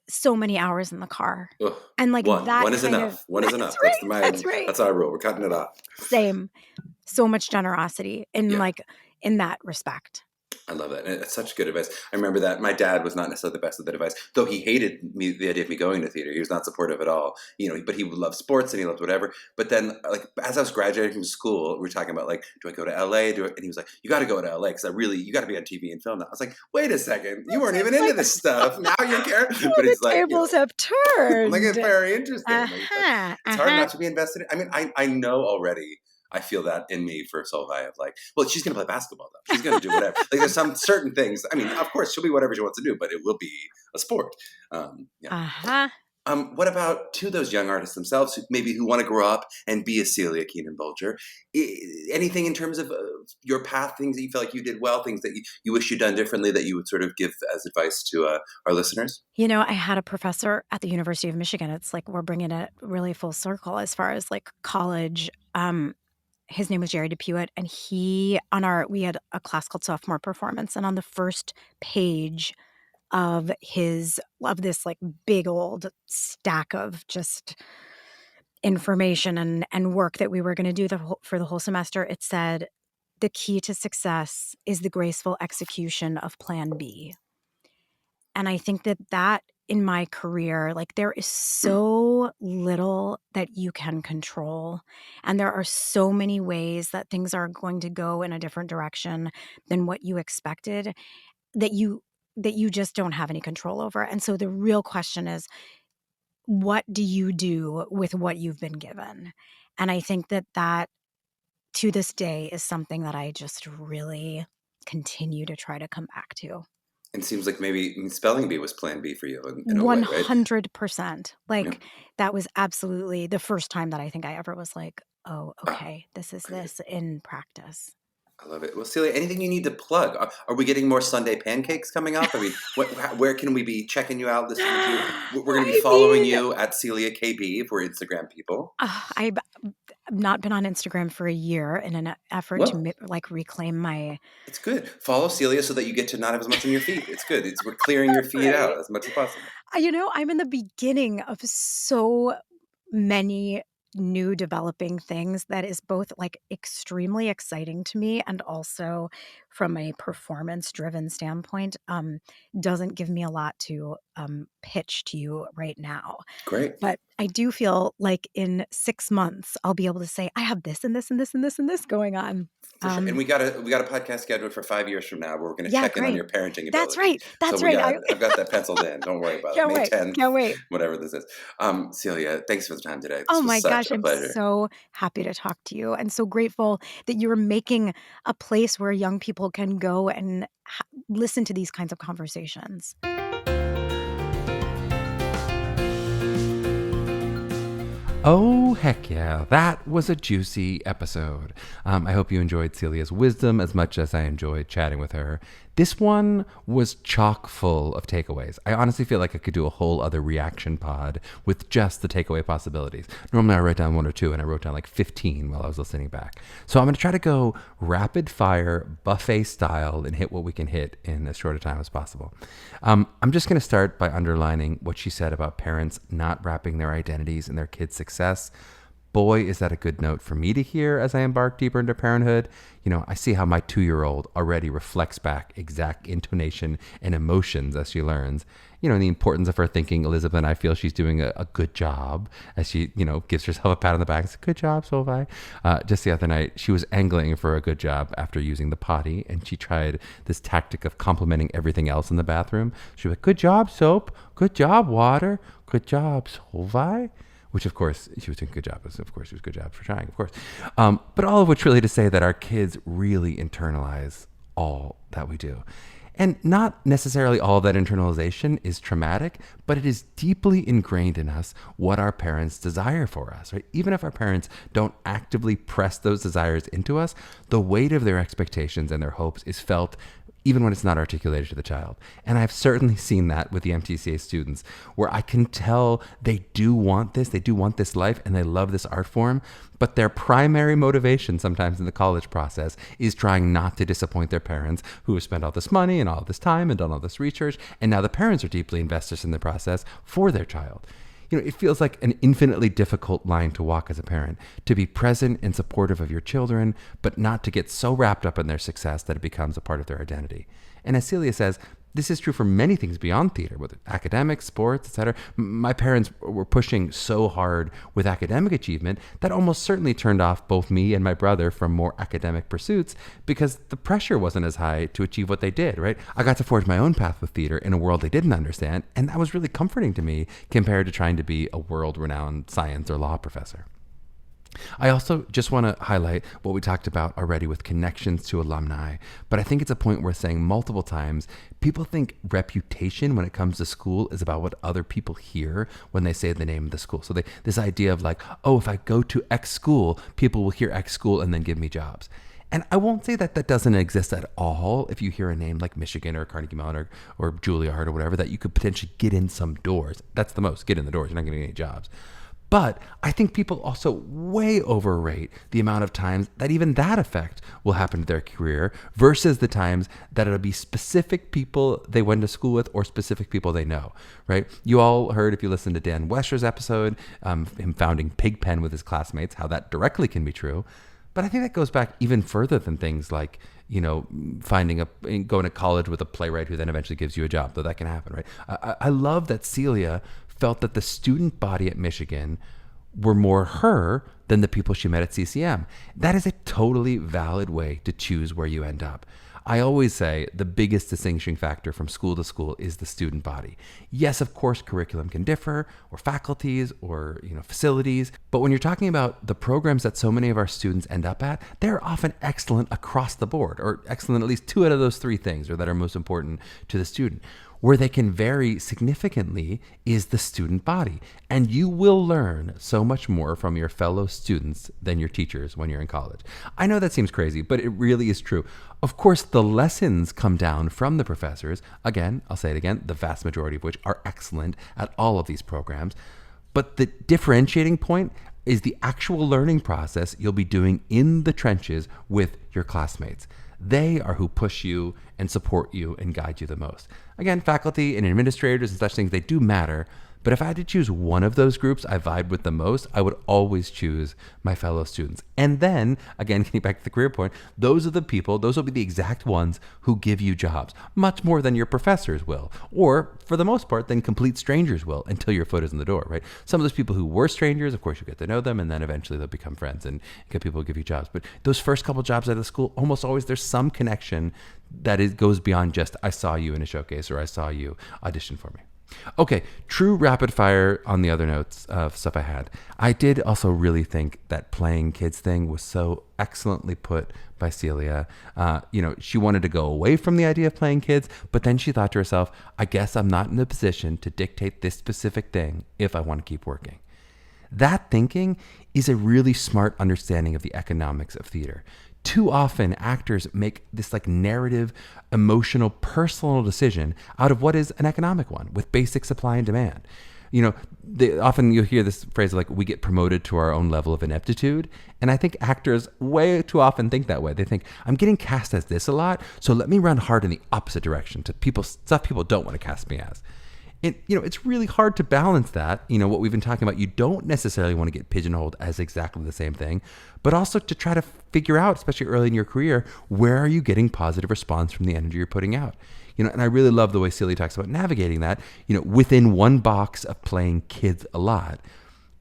so many hours in the car. Ugh. And that One is kind enough. of, One is enough. that's right. That's our rule. We're cutting it off. Same. So much generosity in Yeah. in that respect. I love that. And it's such good advice. I remember that my dad was not necessarily the best with that advice, though he hated the idea of me going to theater. He was not supportive at all, but he would love sports and he loved whatever. But then as I was graduating from school, we were talking about do I go to LA? And he was like, you got to go to LA because you got to be on TV and film now. I was like, wait a second. You weren't even into this stuff. Now you're caring. But it's the tables have turned. It's very interesting. It's hard not to be invested in. I know already. I feel that in me for Solvay of well, she's going to play basketball though. She's going to do whatever. There's some certain things. Of course, she'll be whatever she wants to do, but it will be a sport. Yeah. What about to those young artists themselves, who want to grow up and be a Celia Keenan-Bolger? Anything in terms of your path, things that you feel like you did well, things that you wish you'd done differently that you would sort of give as advice to our listeners? I had a professor at the University of Michigan. It's we're bringing it really full circle as far as college. His name was Jerry DePewitt, and we had a class called Sophomore Performance, and on the first page of this big old stack of just information and work that we were going to do for the whole semester, it said, the key to success is the graceful execution of Plan B. And I think that in my career, like there is so little that you can control. And there are so many ways that things are going to go in a different direction than what you expected that you just don't have any control over. And so the real question is, what do you do with what you've been given? And I think that to this day is something that I just really continue to try to come back to. It seems like maybe spelling bee was plan B for you in a way, right? 100%. Yeah. Like, that was absolutely the first time that I think I ever was like, "Oh, Ah, okay, this is great. this in practice." I love it. Well, Celia, anything you need to plug? Are we getting more Sunday pancakes coming up? I mean, where can we be checking you out, listening to you? We're going to be I following mean, you at Celia KB if we're Instagram people. I've not been on Instagram for a year in an effort to Well, like reclaim my it's good. Follow Celia so that you get to not have as much on your feed. It's good. We're clearing your feed right. out as much as possible. I'm in the beginning of so many new developing things that is both like extremely exciting to me and also from a performance driven standpoint doesn't give me a lot to pitch to you right now. Great. But I do feel like in 6 months I'll be able to say I have this and this and this and this and this going on. For sure. And we got a podcast scheduled for 5 years from now where we're going to Yeah, check in on great. your parenting That's ability. right. So That's right. I've got that penciled in. Don't worry about it. Can't May wait. 10th, Can't wait. whatever this is. Celia, thanks for the time today. Oh This was my such gosh, a I'm pleasure. so happy to talk to you and so grateful that you're making a place where young people can go and listen to these kinds of conversations. Oh, heck yeah. That was a juicy episode. I hope you enjoyed Celia's wisdom as much as I enjoyed chatting with her. This one was chock full of takeaways. I honestly feel like I could do a whole other reaction pod with just the takeaway possibilities. Normally I write down one or two, and I wrote down like 15 while I was listening back. So I'm going to try to go rapid fire, buffet style, and hit what we can hit in as short a time as possible. I'm just going to start by underlining what she said about parents not wrapping their identities in their kids' success. Boy, is that a good note for me to hear as I embark deeper into parenthood. You know, I see how my 2-year-old already reflects back exact intonation and emotions as she learns. You know, the importance of her thinking, Elizabeth and I feel she's doing a good job as she, gives herself a pat on the back and says, good job, Solvi. Just the other night, she was angling for a good job after using the potty, and she tried this tactic of complimenting everything else in the bathroom. She was like, good job, soap. Good job, water. Good job, Solvi. Which, of course, she was doing a good job. Of course, she was a good job for trying, of course. But all of which really to say that our kids really internalize all that we do. And not necessarily all that internalization is traumatic, but it is deeply ingrained in us what our parents desire for us, right? Even if our parents don't actively press those desires into us, the weight of their expectations and their hopes is felt even when it's not articulated to the child. And I've certainly seen that with the MTCA students, where I can tell they do want this life, and they love this art form, but their primary motivation sometimes in the college process is trying not to disappoint their parents, who have spent all this money and all this time and done all this research, and now the parents are deeply invested in the process for their child. It feels like an infinitely difficult line to walk as a parent, to be present and supportive of your children, but not to get so wrapped up in their success that it becomes a part of their identity. And as Celia says, this is true for many things beyond theater, whether academics, sports, etc. My parents were pushing so hard with academic achievement that almost certainly turned off both me and my brother from more academic pursuits because the pressure wasn't as high to achieve what they did, right? I got to forge my own path with theater in a world they didn't understand, and that was really comforting to me compared to trying to be a world-renowned science or law professor. I also just want to highlight what we talked about already with connections to alumni, but I think it's a point worth saying multiple times. People think reputation when it comes to school is about what other people hear when they say the name of the school. So this idea of like, oh, if I go to X school, people will hear X school and then give me jobs. And I won't say that that doesn't exist at all. If you hear a name like Michigan or Carnegie Mellon or Juilliard or whatever, that you could potentially get in some doors. That's the most, get in the doors. You're not going to get any jobs. But I think people also way overrate the amount of times that even that effect will happen to their career versus the times that it'll be specific people they went to school with or specific people they know, right? You all heard, if you listened to Dan Wescher's episode, him founding Pigpen with his classmates, how that directly can be true. But I think that goes back even further than things like, going to college with a playwright who then eventually gives you a job, though that can happen, right? I love that Celia felt that the student body at Michigan were more her than the people she met at CCM. That is a totally valid way to choose where you end up. I always say the biggest distinguishing factor from school to school is the student body. Yes, of course, curriculum can differ, or faculties, or facilities, but when you're talking about the programs that so many of our students end up at, they're often excellent across the board, or excellent at least 2 out of those 3 things, or that are most important to the student. Where they can vary significantly is the student body. And you will learn so much more from your fellow students than your teachers when you're in college. I know that seems crazy, but it really is true. Of course, the lessons come down from the professors. Again, I'll say it again, the vast majority of which are excellent at all of these programs. But the differentiating point is the actual learning process you'll be doing in the trenches with your classmates. They are who push you and support you and guide you the most. Again, faculty and administrators and such things, they do matter. But if I had to choose one of those groups I vibe with the most, I would always choose my fellow students. And then, again, getting back to the career point, those will be the exact ones who give you jobs, much more than your professors will, or for the most part, than complete strangers will until your foot is in the door, right? Some of those people who were strangers, of course, you get to know them, and then eventually they'll become friends and get people who give you jobs. But those first couple jobs out of school, almost always there's some connection that goes beyond just, I saw you in a showcase or I saw you audition for me. Okay, true rapid fire on the other notes of stuff I had. I did also really think that playing kids thing was so excellently put by Celia. She wanted to go away from the idea of playing kids, but then she thought to herself, I guess I'm not in a position to dictate this specific thing if I want to keep working. That thinking is a really smart understanding of the economics of theater. Too often, actors make this narrative, emotional, personal decision out of what is an economic one with basic supply and demand. Often you'll hear this phrase we get promoted to our own level of ineptitude. And I think actors way too often think that way. They think, I'm getting cast as this a lot, so let me run hard in the opposite direction to stuff people don't want to cast me as. It's really hard to balance that, what we've been talking about. You don't necessarily want to get pigeonholed as exactly the same thing, but also to try to figure out, especially early in your career, where are you getting positive response from the energy you're putting out? And I really love the way Celia talks about navigating that, within one box of playing kids a lot,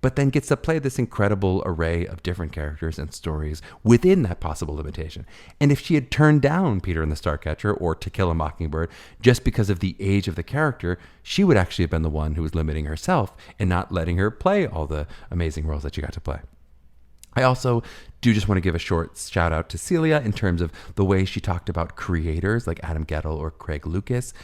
but then gets to play this incredible array of different characters and stories within that possible limitation. And if she had turned down Peter and the Starcatcher or To Kill a Mockingbird just because of the age of the character, she would actually have been the one who was limiting herself and not letting her play all the amazing roles that she got to play. I also do just want to give a short shout out to Celia in terms of the way she talked about creators like Adam Gettle or Craig Lucas.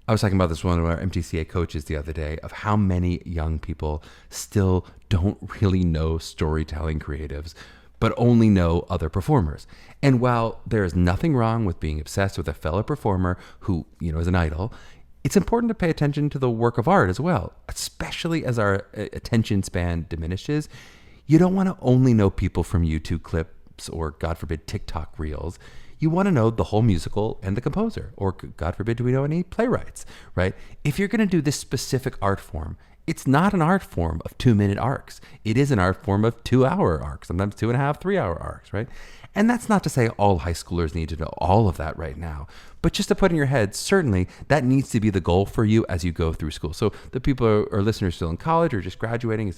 I was talking about this with one of our MTCA coaches the other day of how many young people still don't really know storytelling creatives, but only know other performers. And while there is nothing wrong with being obsessed with a fellow performer who, is an idol, it's important to pay attention to the work of art as well, especially as our attention span diminishes. You don't want to only know people from YouTube clips or, God forbid, TikTok reels. You want to know the whole musical and the composer, or God forbid, do we know any playwrights, right? If you're going to do this specific art form, it's not an art form of 2-minute arcs. It is an art form of 2-hour arcs, sometimes 2.5, 3-hour arcs, right? And that's not to say all high schoolers need to know all of that right now, but just to put in your head, certainly that needs to be the goal for you as you go through school. So the people or listeners still in college or just graduating,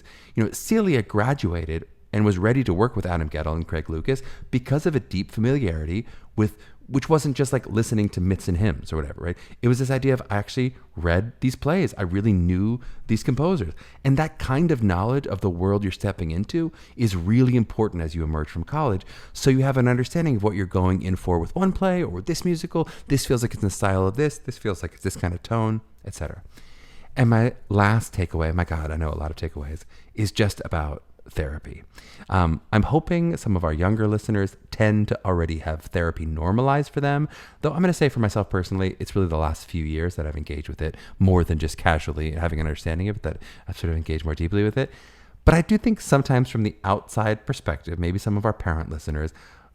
Celia graduated and was ready to work with Adam Gettle and Craig Lucas because of a deep familiarity with, which wasn't just listening to myths and hymns or whatever, right? It was this idea of, I actually read these plays. I really knew these composers. And that kind of knowledge of the world you're stepping into is really important as you emerge from college. So you have an understanding of what you're going in for with one play or with this musical. This feels like it's in the style of this. This feels like it's this kind of tone, etc. And my last takeaway, my God, I know a lot of takeaways, is just about therapy. I'm hoping some of our younger listeners tend to already have therapy normalized for them, though I'm going to say for myself personally, it's really the last few years that I've engaged with it more than just casually having an understanding of it, that I've sort of engaged more deeply with it. But I do think sometimes from the outside perspective, maybe some of our parent listeners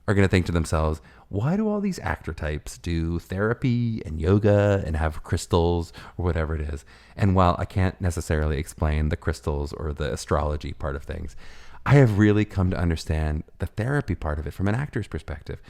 are going to think to themselves, why do all these actor types do therapy and yoga and have crystals or whatever it is? And while I can't necessarily explain the crystals or the astrology part of things, I have really come to understand the therapy part of it from an actor's perspective.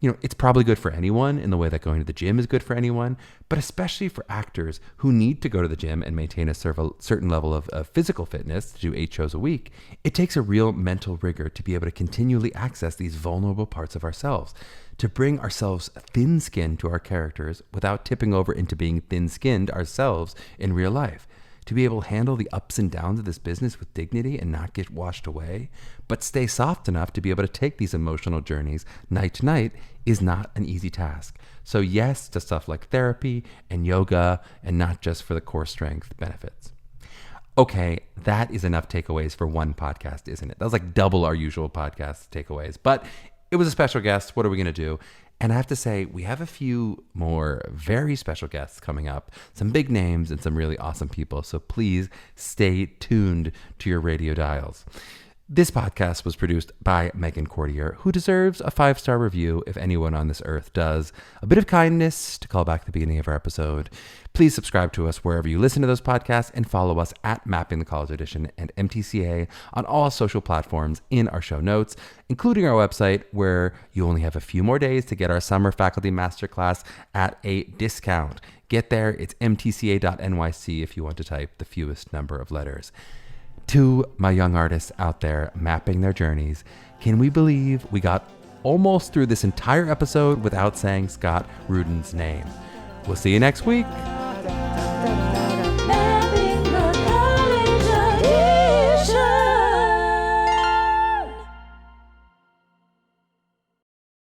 It's probably good for anyone in the way that going to the gym is good for anyone, but especially for actors who need to go to the gym and maintain a certain level of physical fitness to do 8 shows a week. It takes a real mental rigor to be able to continually access these vulnerable parts of ourselves, to bring ourselves thin-skinned to our characters without tipping over into being thin-skinned ourselves in real life. To be able to handle the ups and downs of this business with dignity and not get washed away, but stay soft enough to be able to take these emotional journeys night to night is not an easy task. So yes to stuff like therapy and yoga, and not just for the core strength benefits. Okay, that is enough takeaways for one podcast, isn't it? That was like double our usual podcast takeaways, but it was a special guest. What are we going to do? And I have to say, we have a few more very special guests coming up, some big names and some really awesome people. So please stay tuned to your radio dials. This podcast was produced by Megan Courtier, who deserves a 5-star review if anyone on this earth does. A bit of kindness to call back the beginning of our episode. Please subscribe to us wherever you listen to those podcasts and follow us at Mapping the College Edition and MTCA on all social platforms in our show notes, including our website, where you only have a few more days to get our summer faculty masterclass at a discount. Get there. It's mtca.nyc if you want to type the fewest number of letters. To my young artists out there mapping their journeys, can we believe we got almost through this entire episode without saying Scott Rudin's name? We'll see you next week.